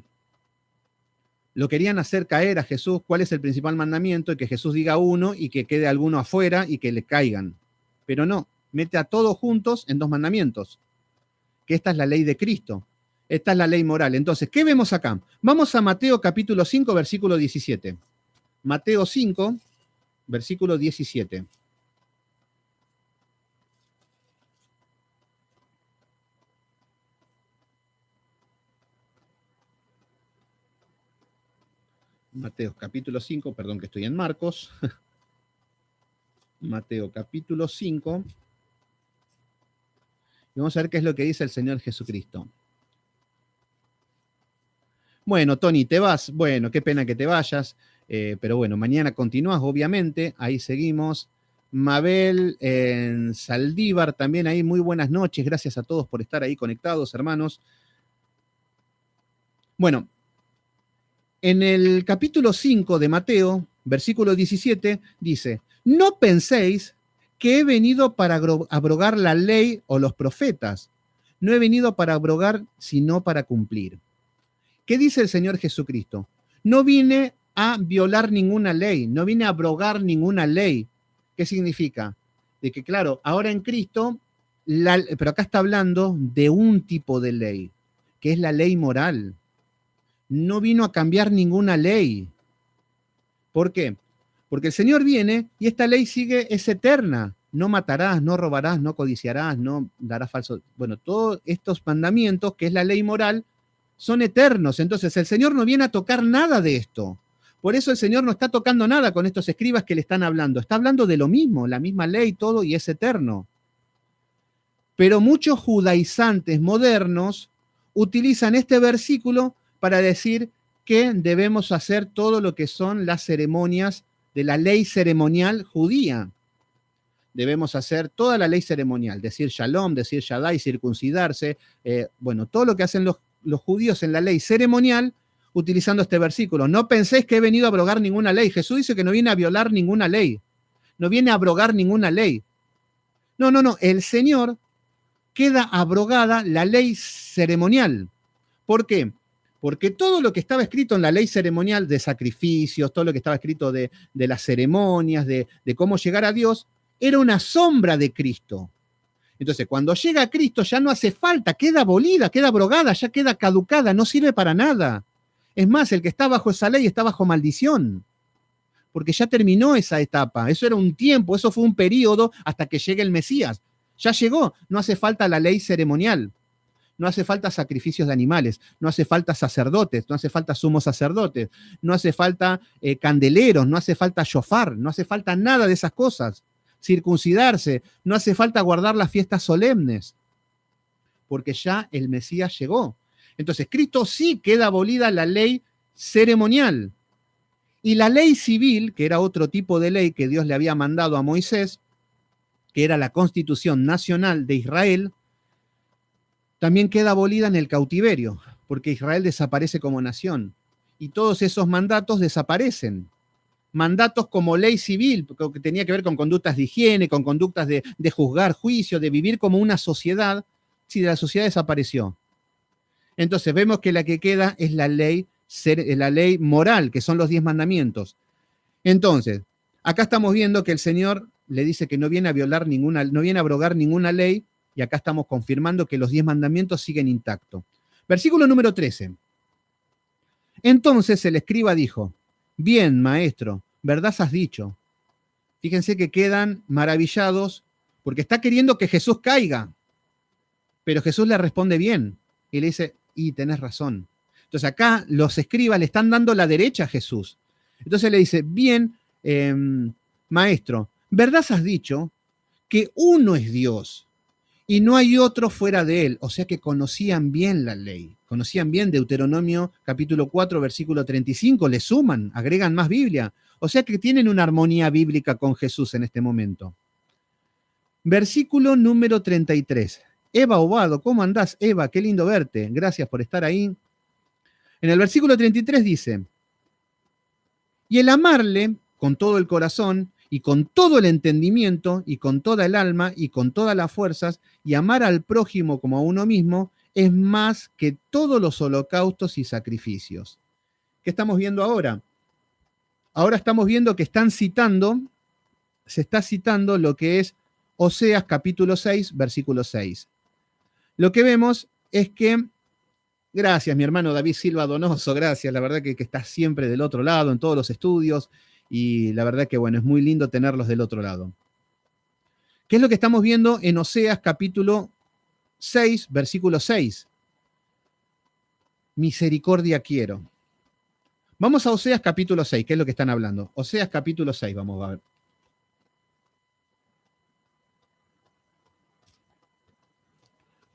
Lo querían hacer caer a Jesús. ¿Cuál es el principal mandamiento? Y que Jesús diga uno y que quede alguno afuera y que le caigan. Pero no, mete a todos juntos en dos mandamientos, que esta es la ley de Cristo. Esta es la ley moral. Entonces, ¿qué vemos acá? Vamos a Mateo capítulo 5, versículo 17. Mateo 5, versículo 17. Mateo capítulo 5, perdón que estoy en Marcos. Mateo capítulo 5. Y vamos a ver qué es lo que dice el Señor Jesucristo. Bueno, Tony, ¿te vas? Bueno, qué pena que te vayas. Pero bueno, mañana continúas, obviamente. Ahí seguimos. Mabel en Saldívar también ahí. Muy buenas noches. Gracias a todos por estar ahí conectados, hermanos. Bueno, en el capítulo 5 de Mateo, versículo 17, dice, no penséis que he venido para abrogar la ley o los profetas. No he venido para abrogar, sino para cumplir. ¿Qué dice el Señor Jesucristo? No vine a violar ninguna ley, no vine a abrogar ninguna ley. ¿Qué significa? De que, claro, ahora en Cristo, pero acá está hablando de un tipo de ley, que es la ley moral. No vino a cambiar ninguna ley. ¿Por qué? Porque el Señor viene y esta ley es eterna. No matarás, no robarás, no codiciarás, no darás falso. Bueno, todos estos mandamientos, que es la ley moral, son eternos. Entonces el Señor no viene a tocar nada de esto. Por eso el Señor no está tocando nada con estos escribas que le están hablando. Está hablando de lo mismo, la misma ley, todo, y es eterno. Pero muchos judaizantes modernos utilizan este versículo para decir que debemos hacer todo lo que son las ceremonias de la ley ceremonial judía. Debemos hacer toda la ley ceremonial, decir shalom, decir shaddai, circuncidarse, bueno, todo lo que hacen los judíos en la ley ceremonial, utilizando este versículo. No penséis que he venido a abrogar ninguna ley. Jesús dice que no viene a violar ninguna ley, no viene a abrogar ninguna ley. No, el Señor queda abrogada la ley ceremonial. ¿Por qué? Porque todo lo que estaba escrito en la ley ceremonial de sacrificios, todo lo que estaba escrito de las ceremonias, de cómo llegar a Dios, era una sombra de Cristo. Entonces, cuando llega a Cristo ya no hace falta, queda abolida, queda abrogada, ya queda caducada, no sirve para nada. Es más, el que está bajo esa ley está bajo maldición, porque ya terminó esa etapa. Eso era un tiempo, eso fue un periodo hasta que llegue el Mesías. Ya llegó, no hace falta la ley ceremonial. No hace falta sacrificios de animales, no hace falta sacerdotes, no hace falta sumos sacerdotes, no hace falta candeleros, no hace falta shofar, no hace falta nada de esas cosas. Circuncidarse, no hace falta guardar las fiestas solemnes, porque ya el Mesías llegó. Entonces, Cristo sí queda abolida la ley ceremonial. Y la ley civil, que era otro tipo de ley que Dios le había mandado a Moisés, que era la Constitución Nacional de Israel, también queda abolida en el cautiverio, porque Israel desaparece como nación. Y todos esos mandatos desaparecen. Mandatos como ley civil, que tenía que ver con conductas de higiene, con conductas de juzgar juicio, de vivir como una sociedad, si la sociedad desapareció. Entonces vemos que la que queda es la ley moral, que son los 10 mandamientos. Entonces, acá estamos viendo que el Señor le dice que no viene a violar no viene a abrogar ninguna ley, y acá estamos confirmando que los 10 mandamientos siguen intactos. Versículo número 13. Entonces el escriba dijo, bien, maestro, verdad has dicho. Fíjense que quedan maravillados porque está queriendo que Jesús caiga. Pero Jesús le responde bien y le dice, y tenés razón. Entonces acá los escribas le están dando la derecha a Jesús. Entonces le dice, bien, maestro, verdad has dicho que uno es Dios y no hay otro fuera de él. O sea que conocían bien la ley, conocían bien Deuteronomio capítulo 4, versículo 35, le suman, agregan más Biblia. O sea que tienen una armonía bíblica con Jesús en este momento. Versículo número 33. Eva Obado, ¿cómo andás, Eva? Qué lindo verte. Gracias por estar ahí. En el versículo 33 dice, y el amarle con todo el corazón y con todo el entendimiento y con toda el alma y con todas las fuerzas y amar al prójimo como a uno mismo es más que todos los holocaustos y sacrificios. ¿Qué estamos viendo ahora? Ahora estamos viendo que se está citando lo que es Oseas capítulo 6, versículo 6. Lo que vemos es que, gracias mi hermano David Silva Donoso, gracias, la verdad que estás siempre del otro lado en todos los estudios y la verdad que bueno, es muy lindo tenerlos del otro lado. ¿Qué es lo que estamos viendo en Oseas capítulo 6, versículo 6? Misericordia quiero. Vamos a Oseas capítulo 6, ¿qué es lo que están hablando? Oseas capítulo 6, vamos a ver.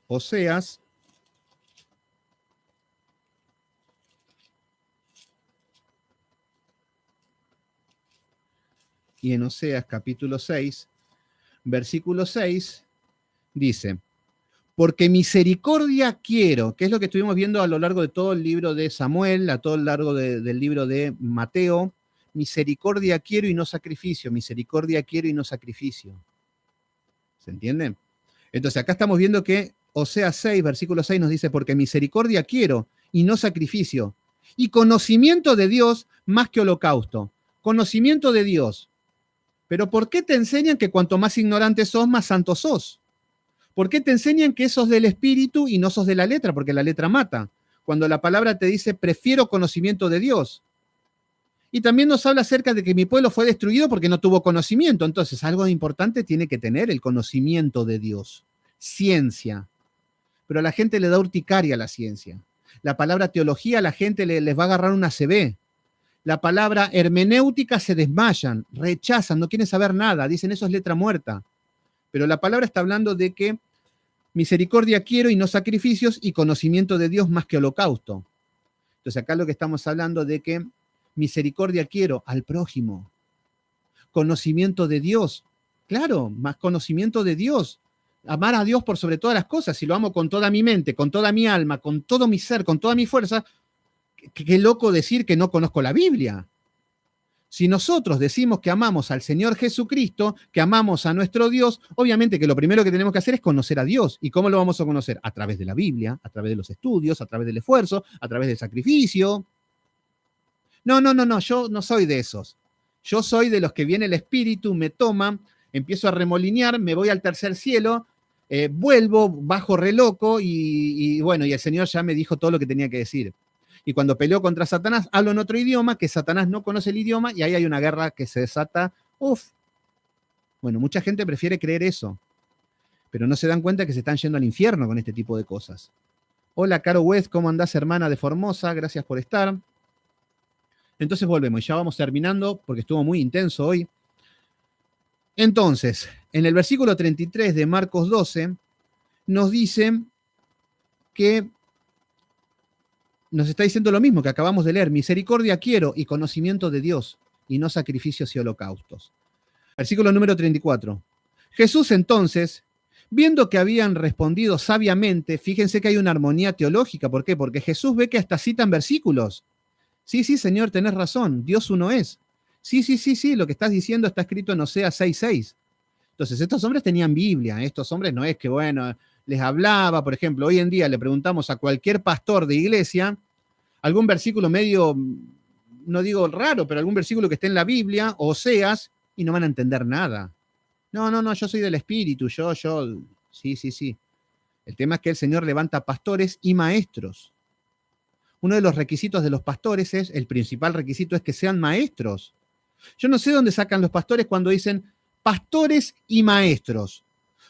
Oseas y en Oseas capítulo 6, versículo 6, dice, porque misericordia quiero, que es lo que estuvimos viendo a lo largo de todo el libro de Samuel, a todo lo largo del libro de Mateo, misericordia quiero y no sacrificio, misericordia quiero y no sacrificio. ¿Se entiende? Entonces acá estamos viendo que Oseas 6, versículo 6 nos dice, porque misericordia quiero y no sacrificio, y conocimiento de Dios más que holocausto. Conocimiento de Dios. Pero ¿por qué te enseñan que cuanto más ignorante sos, más santo sos? ¿Por qué te enseñan que sos del espíritu y no sos de la letra? Porque la letra mata. Cuando la palabra te dice, prefiero conocimiento de Dios. Y también nos habla acerca de que mi pueblo fue destruido porque no tuvo conocimiento. Entonces, algo importante tiene que tener el conocimiento de Dios. Ciencia. Pero a la gente le da urticaria la ciencia. La palabra teología a la gente les va a agarrar una CB. La palabra hermenéutica se desmayan, rechazan, no quieren saber nada, dicen eso es letra muerta. Pero la palabra está hablando de que misericordia quiero y no sacrificios y conocimiento de Dios más que holocausto. Entonces acá lo que estamos hablando de que misericordia quiero al prójimo. Conocimiento de Dios. Claro, más conocimiento de Dios. Amar a Dios por sobre todas las cosas. Si lo amo con toda mi mente, con toda mi alma, con todo mi ser, con toda mi fuerza, qué loco decir que no conozco la Biblia. Si nosotros decimos que amamos al Señor Jesucristo, que amamos a nuestro Dios, obviamente que lo primero que tenemos que hacer es conocer a Dios. ¿Y cómo lo vamos a conocer? A través de la Biblia, a través de los estudios, a través del esfuerzo, a través del sacrificio. No, yo no soy de esos. Yo soy de los que viene el Espíritu, me toma, empiezo a remolinear, me voy al tercer cielo, vuelvo, bajo re loco y bueno, y el Señor ya me dijo todo lo que tenía que decir. Y cuando peleo contra Satanás, hablo en otro idioma, que Satanás no conoce el idioma, y ahí hay una guerra que se desata. Bueno, mucha gente prefiere creer eso, pero no se dan cuenta que se están yendo al infierno con este tipo de cosas. Hola, Caro West, ¿cómo andás, hermana de Formosa? Gracias por estar. Entonces volvemos, y ya vamos terminando, porque estuvo muy intenso hoy. Entonces, en el versículo 33 de Marcos 12, nos dice que nos está diciendo lo mismo que acabamos de leer, misericordia quiero y conocimiento de Dios, y no sacrificios y holocaustos. Versículo número 34. Jesús entonces, viendo que habían respondido sabiamente, fíjense que hay una armonía teológica, ¿por qué? Porque Jesús ve que hasta citan versículos. Sí, Señor, tenés razón, Dios uno es. Sí, lo que estás diciendo está escrito en Oseas 6:6. Entonces, estos hombres tenían Biblia, estos hombres no es que, bueno, les hablaba, por ejemplo, hoy en día le preguntamos a cualquier pastor de iglesia algún versículo medio, no digo raro, pero algún versículo que esté en la Biblia, Oseas, y no van a entender nada. No, yo soy del Espíritu, sí. El tema es que el Señor levanta pastores y maestros. Uno de los requisitos de los pastores el principal requisito es que sean maestros. Yo no sé dónde sacan los pastores cuando dicen pastores y maestros.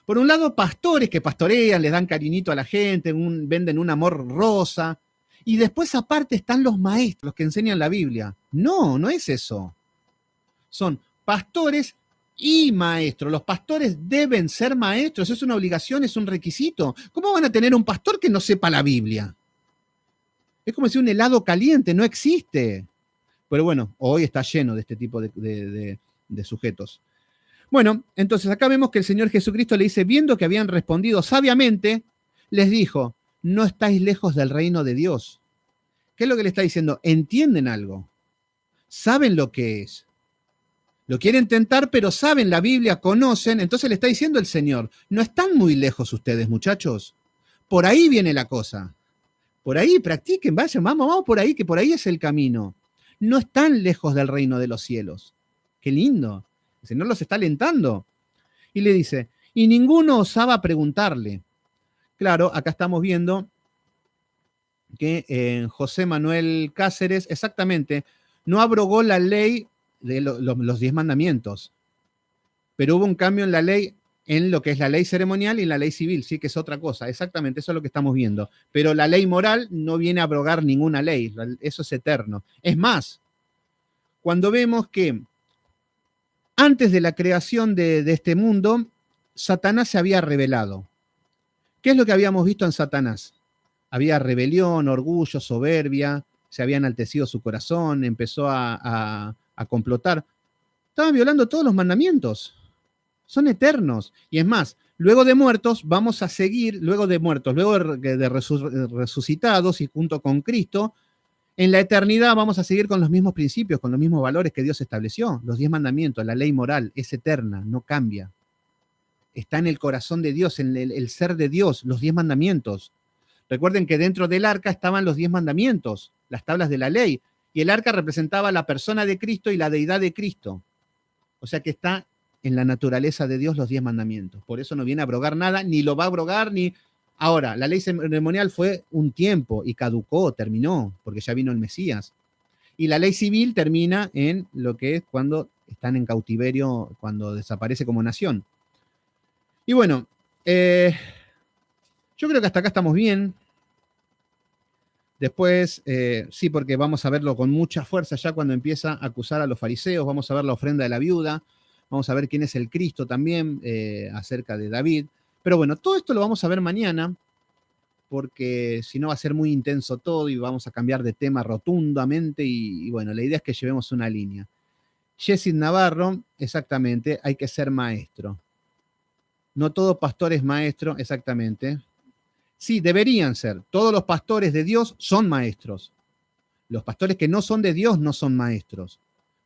Por un lado, pastores que pastorean, les dan cariñito a la gente, venden un amor rosa. Y después aparte están los maestros, los que enseñan la Biblia. No, no es eso. Son pastores y maestros. Los pastores deben ser maestros. Es una obligación, es un requisito. ¿Cómo van a tener un pastor que no sepa la Biblia? Es como si un helado caliente, no existe. Pero bueno, hoy está lleno de este tipo de sujetos. Bueno, entonces acá vemos que el Señor Jesucristo le dice, viendo que habían respondido sabiamente, les dijo, no estáis lejos del reino de Dios. ¿Qué es lo que le está diciendo? ¿Entienden algo? ¿Saben lo que es? Lo quieren tentar, pero saben la Biblia, conocen. Entonces le está diciendo el Señor, no están muy lejos ustedes, muchachos. Por ahí viene la cosa. Por ahí, practiquen, vayan, vamos por ahí, que por ahí es el camino. No están lejos del reino de los cielos. Qué lindo. El Señor los está alentando. Y le dice, y ninguno osaba preguntarle. Claro, acá estamos viendo que José Manuel Cáceres, exactamente, no abrogó la ley de los 10 mandamientos, pero hubo un cambio en la ley, en lo que es la ley ceremonial y la ley civil, sí, que es otra cosa, exactamente, eso es lo que estamos viendo. Pero la ley moral no viene a abrogar ninguna ley, eso es eterno. Es más, cuando vemos que antes de la creación de este mundo, Satanás se había revelado. ¿Qué es lo que habíamos visto en Satanás? Había rebelión, orgullo, soberbia, se había enaltecido su corazón, empezó a complotar. Estaban violando todos los mandamientos. Son eternos. Y es más, luego de muertos vamos a seguir, luego de resucitados y junto con Cristo, en la eternidad vamos a seguir con los mismos principios, con los mismos valores que Dios estableció. Los 10 mandamientos, la ley moral, es eterna, no cambia. Está en el corazón de Dios, en el ser de Dios, los 10 mandamientos. Recuerden que dentro del arca estaban los 10 mandamientos, las tablas de la ley, y el arca representaba la persona de Cristo y la deidad de Cristo. O sea que está en la naturaleza de Dios los 10 mandamientos. Por eso no viene a abrogar nada, ni lo va a abrogar, ni... Ahora, la ley ceremonial fue un tiempo y caducó, terminó, porque ya vino el Mesías. Y la ley civil termina en lo que es cuando están en cautiverio, cuando desaparece como nación. Y bueno, yo creo que hasta acá estamos bien. Después, sí, porque vamos a verlo con mucha fuerza ya cuando empieza a acusar a los fariseos, vamos a ver la ofrenda de la viuda, vamos a ver quién es el Cristo también, acerca de David. Pero bueno, todo esto lo vamos a ver mañana, porque si no va a ser muy intenso todo y vamos a cambiar de tema rotundamente y bueno, la idea es que llevemos una línea. Jessit Navarro, exactamente, hay que ser maestro. No todo pastor es maestro, exactamente. Sí, deberían ser. Todos los pastores de Dios son maestros. Los pastores que no son de Dios no son maestros.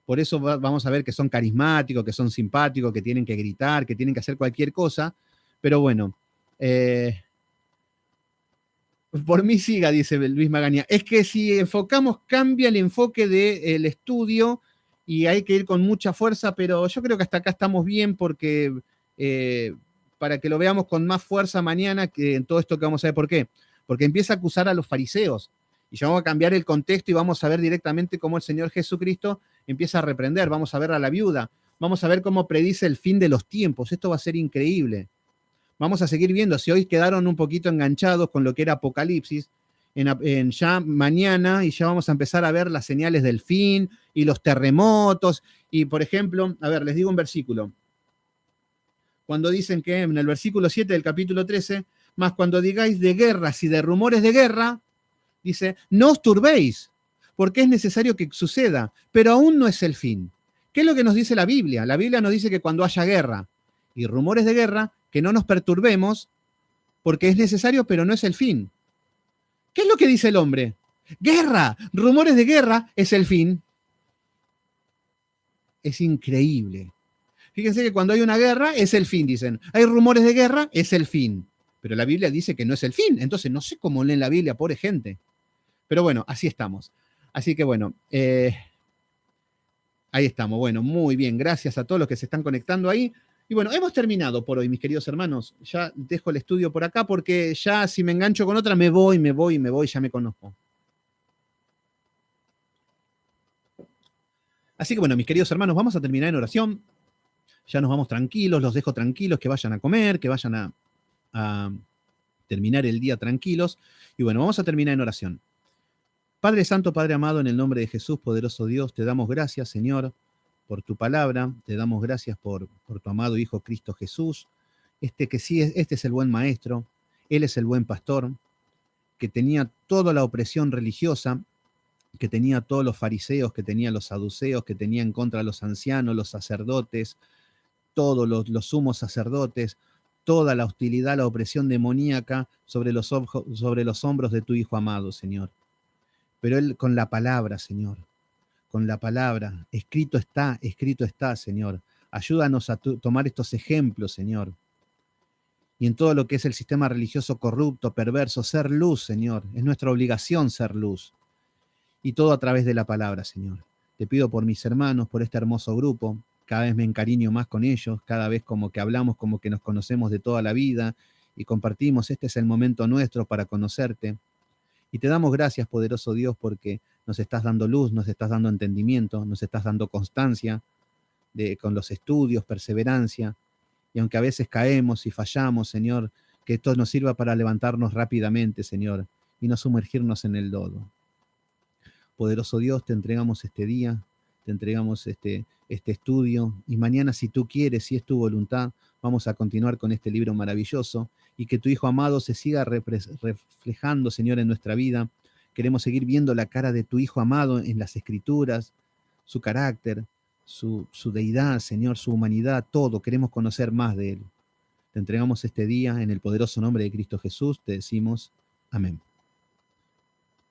Por eso vamos a ver que son carismáticos, que son simpáticos, que tienen que gritar, que tienen que hacer cualquier cosa. Pero bueno, por mí siga, dice Luis Magaña. Es que si enfocamos, cambia el enfoque del estudio y hay que ir con mucha fuerza, pero yo creo que hasta acá estamos bien porque... para que lo veamos con más fuerza mañana que en todo esto que vamos a ver. ¿Por qué? Porque empieza a acusar a los fariseos. Y ya vamos a cambiar el contexto y vamos a ver directamente cómo el Señor Jesucristo empieza a reprender. Vamos a ver a la viuda. Vamos a ver cómo predice el fin de los tiempos. Esto va a ser increíble. Vamos a seguir viendo. Si hoy quedaron un poquito enganchados con lo que era Apocalipsis, en ya mañana y ya vamos a empezar a ver las señales del fin y los terremotos. Y, por ejemplo, a ver, les digo un versículo. Cuando dicen que en el versículo 7 del capítulo 13, más cuando digáis de guerras y de rumores de guerra, dice, no os turbéis, porque es necesario que suceda, pero aún no es el fin. ¿Qué es lo que nos dice la Biblia? La Biblia nos dice que cuando haya guerra y rumores de guerra, que no nos perturbemos, porque es necesario, pero no es el fin. ¿Qué es lo que dice el hombre? Guerra, rumores de guerra es el fin. Es increíble. Fíjense que cuando hay una guerra es el fin, dicen. Hay rumores de guerra, es el fin. Pero la Biblia dice que no es el fin. Entonces no sé cómo leen la Biblia, pobre gente. Pero bueno, así estamos. Así que bueno, ahí estamos. Bueno, muy bien. Gracias a todos los que se están conectando ahí. Y bueno, hemos terminado por hoy, mis queridos hermanos. Ya dejo el estudio por acá porque ya si me engancho con otra me voy, ya me conozco. Así que bueno, mis queridos hermanos, vamos a terminar en oración. Ya nos vamos tranquilos, los dejo tranquilos, que vayan a comer, que vayan a terminar el día tranquilos. Y bueno, vamos a terminar en oración. Padre Santo, Padre amado, en el nombre de Jesús, poderoso Dios, te damos gracias, Señor, por tu palabra, te damos gracias por tu amado Hijo Cristo Jesús, que sí, este es el buen maestro, Él es el buen pastor, que tenía toda la opresión religiosa, que tenía todos los fariseos, que tenía los saduceos, que tenía en contra a los ancianos, los sacerdotes, todos los sumos sacerdotes, toda la hostilidad, la opresión demoníaca sobre los hombros de tu Hijo amado, Señor. Pero Él con la palabra, Señor, con la palabra, escrito está, Señor. Ayúdanos a tomar estos ejemplos, Señor. Y en todo lo que es el sistema religioso corrupto, perverso, ser luz, Señor. Es nuestra obligación ser luz. Y todo a través de la palabra, Señor. Te pido por mis hermanos, por este hermoso grupo. Cada vez me encariño más con ellos, cada vez como que hablamos, como que nos conocemos de toda la vida y compartimos. Este es el momento nuestro para conocerte. Y te damos gracias, poderoso Dios, porque nos estás dando luz, nos estás dando entendimiento, nos estás dando constancia con los estudios, perseverancia. Y aunque a veces caemos y fallamos, Señor, que esto nos sirva para levantarnos rápidamente, Señor, y no sumergirnos en el lodo. Poderoso Dios, te entregamos este día, te entregamos este estudio, y mañana, si tú quieres, si es tu voluntad, vamos a continuar con este libro maravilloso, y que tu Hijo amado se siga reflejando, Señor, en nuestra vida. Queremos seguir viendo la cara de tu Hijo amado en las Escrituras, su carácter, su deidad, Señor, su humanidad, todo. Queremos conocer más de Él. Te entregamos este día en el poderoso nombre de Cristo Jesús. Te decimos amén.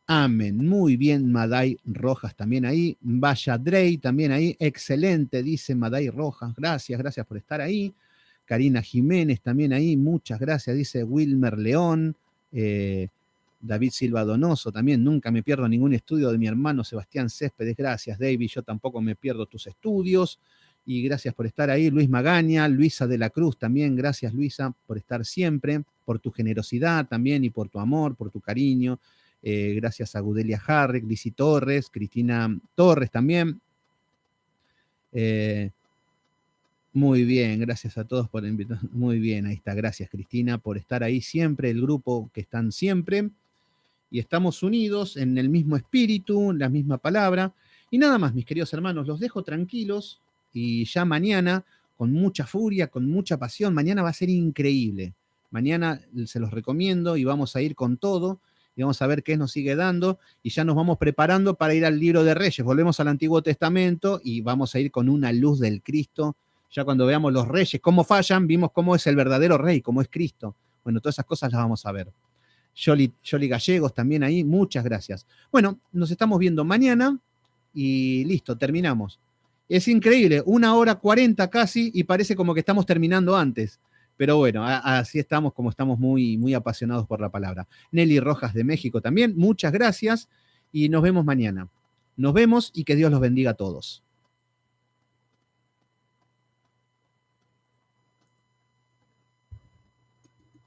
Amén. Muy bien, Maday Rojas también ahí. Vaya Drey también ahí. Excelente, dice Maday Rojas. Gracias por estar ahí. Karina Jiménez también ahí. Muchas gracias, dice Wilmer León. David Silva Donoso también. Nunca me pierdo ningún estudio de mi hermano Sebastián Céspedes. Gracias, David. Yo tampoco me pierdo tus estudios. Y gracias por estar ahí. Luis Magaña, Luisa de la Cruz también. Gracias, Luisa, por estar siempre. Por tu generosidad también y por tu amor, por tu cariño. Gracias a Gudelia Harrick, Lizzy Torres, Cristina Torres también. Muy bien, gracias a todos por invitar. Muy bien, ahí está. Gracias, Cristina, por estar ahí siempre, el grupo que están siempre. Y estamos unidos en el mismo espíritu, la misma palabra. Y nada más, mis queridos hermanos, los dejo tranquilos. Y ya mañana, con mucha furia, con mucha pasión, mañana va a ser increíble. Mañana se los recomiendo y vamos a ir con todo. Y vamos a ver qué nos sigue dando, y ya nos vamos preparando para ir al libro de Reyes. Volvemos al Antiguo Testamento y vamos a ir con una luz del Cristo. Ya cuando veamos los reyes, cómo fallan, vimos cómo es el verdadero rey, cómo es Cristo. Bueno, todas esas cosas las vamos a ver. Yoli Gallegos también ahí, muchas gracias. Bueno, nos estamos viendo mañana y listo, terminamos. Es increíble, 1:40 casi, y parece como que estamos terminando antes. Pero bueno, así estamos, como estamos muy, muy apasionados por la palabra. Nelly Rojas de México también, muchas gracias y nos vemos mañana. Nos vemos y que Dios los bendiga a todos.